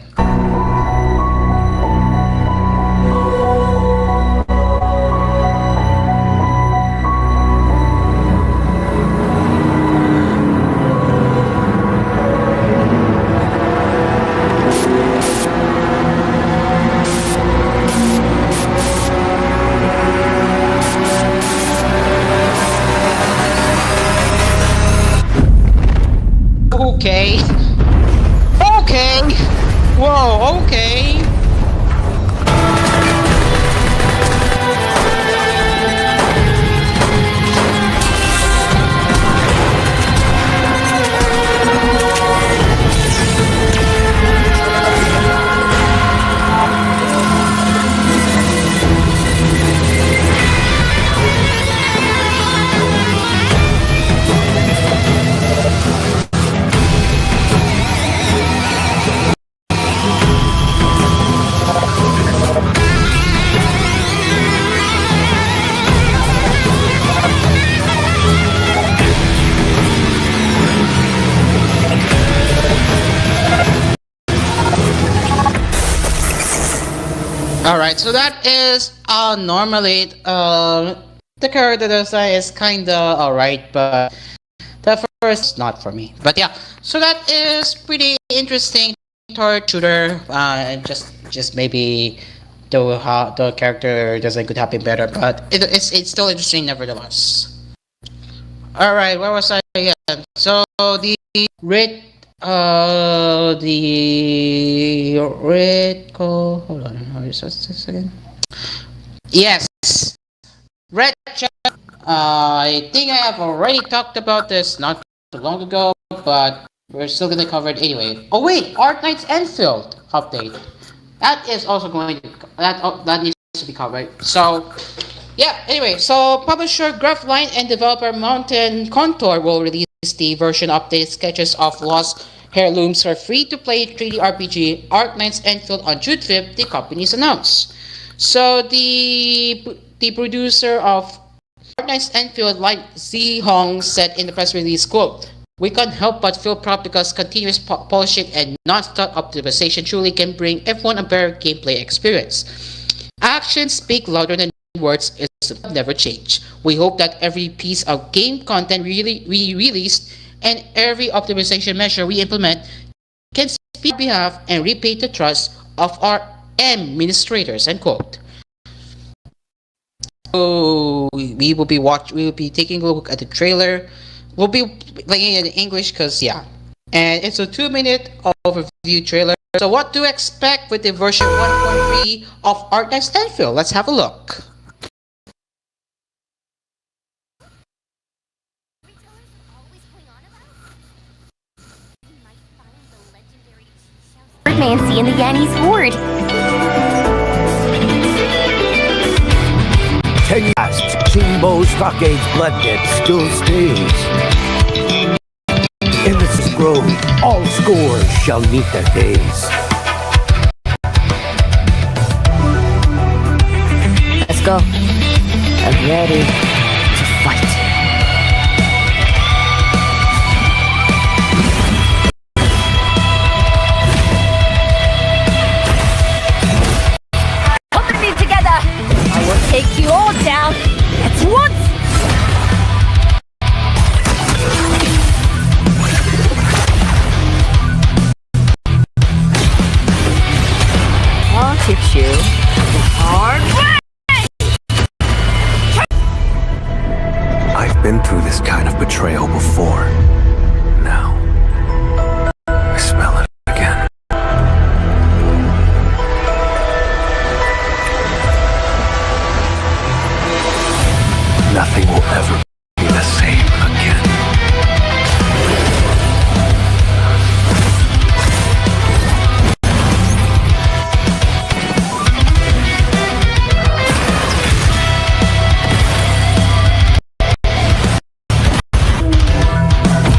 Okay. Okay. Whoa, okay. Alright, so that is normally the character design is kinda alright, but the first not for me. But yeah, so that is pretty interesting third shooter. Just maybe the character design could have been better, but it's still interesting nevertheless. Alright, where was I again? So the red hold on, how is this again? Yes, Red Chat. I think I have already talked about this not too long ago, but we're still gonna cover it anyway. Oh wait, Arknight's Enfield update. That is also going to that needs to be covered. So yeah, anyway, so publisher Graphline and developer Mountain Contour will release the version update sketches of Lost Heirlooms are free to play 3D RPG Arknights Enfield on June 5th, the company's announced. So the producer of Arknights Enfield, like Z Hong, said in the press release, quote, "We can't help but feel proud because continuous polishing and non-stop optimization truly can bring everyone a better gameplay experience. Actions speak louder than words is never change. We hope that every piece of game content we released and every optimization measure we implement can speak on behalf and repay the trust of our administrators," end quote. So we will be taking a look at the trailer. We'll be playing it in English because yeah. And it's a 2-minute overview trailer. So what to expect with the version 1.3 of Arknights Enfield? Let's have a look. Mancy and the Yanni's horde. 10 years, Kimbo Stockade's blood debt still stays. In this grove, all scores shall meet their days. Let's go. I'm ready to fight. Company together. I will take you all down at once. I'll teach you the hard way. I've been through this kind of betrayal before. Now, I smell it again. Nothing will ever be the same again.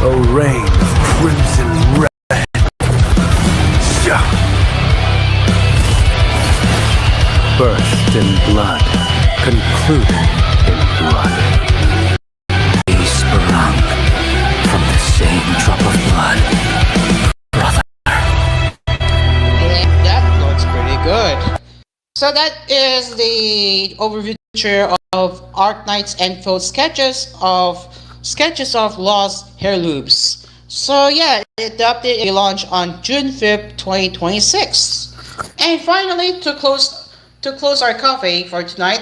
A rain of crimson red. Birthed in blood, concluded in blood. We sprung from the same drop of blood, brother. That looks pretty good. So that is the overview picture of Arknights Enfield sketches of Lost Heirlooms. So yeah, the update will launch on June 5th, 2026. And finally, to close our cafe for tonight,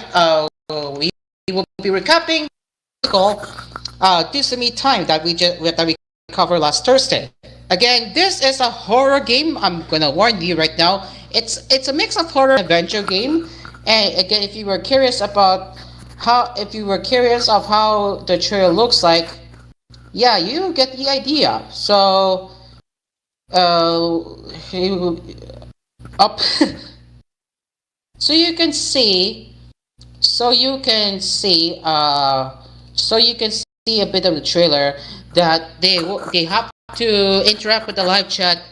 we will be recapping Disney Time that we covered last Thursday. Again, this is a horror game. I'm gonna warn you right now. It's a mix of horror and adventure game. And again, if you were curious of how the trailer looks like, yeah, you get the idea. So, up, so you can see a bit of the trailer that they have to interact with the live chat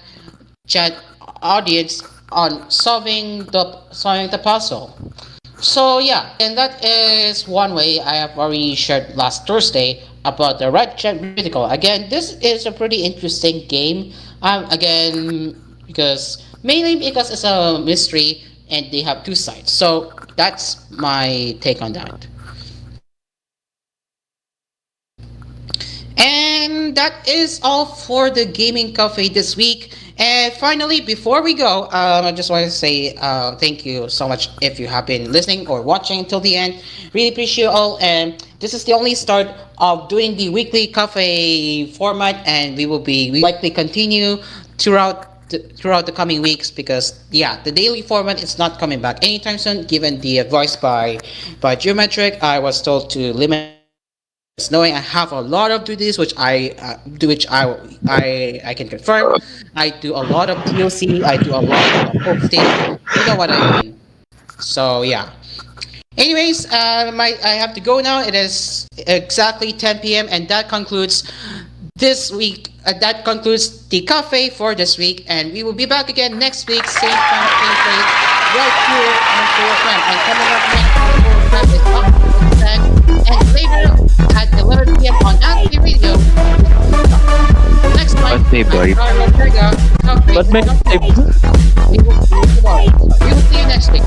audience on solving the puzzle. So yeah, and that is one way I have already shared last Thursday about the Red Chat Critical. Again, this is a pretty interesting game. Mainly because it's a mystery and they have two sides. So that's my take on that. And that is all for the Gaming Cafe this week. And finally, before we go, I just want to say thank you so much if you have been listening or watching until the end. Really appreciate you all. And this is the only start of doing the weekly cafe format, and we likely continue throughout the coming weeks, because yeah, the daily format is not coming back anytime soon. Given the advice by Geometric, I was told to limit. Knowing I have a lot of duties, which I can confirm. I do a lot of DLC. I do a lot of hosting. You know what I mean. So yeah. Anyways, I have to go now. It is exactly 10 p.m. and that concludes this week, that concludes the cafe for this week, and we will be back again next week, same time, same place, right here on 4FM. And coming up next on 4FM is October 10, and later at 11 p.m. on Anti Radio. Next time, we will see you next week.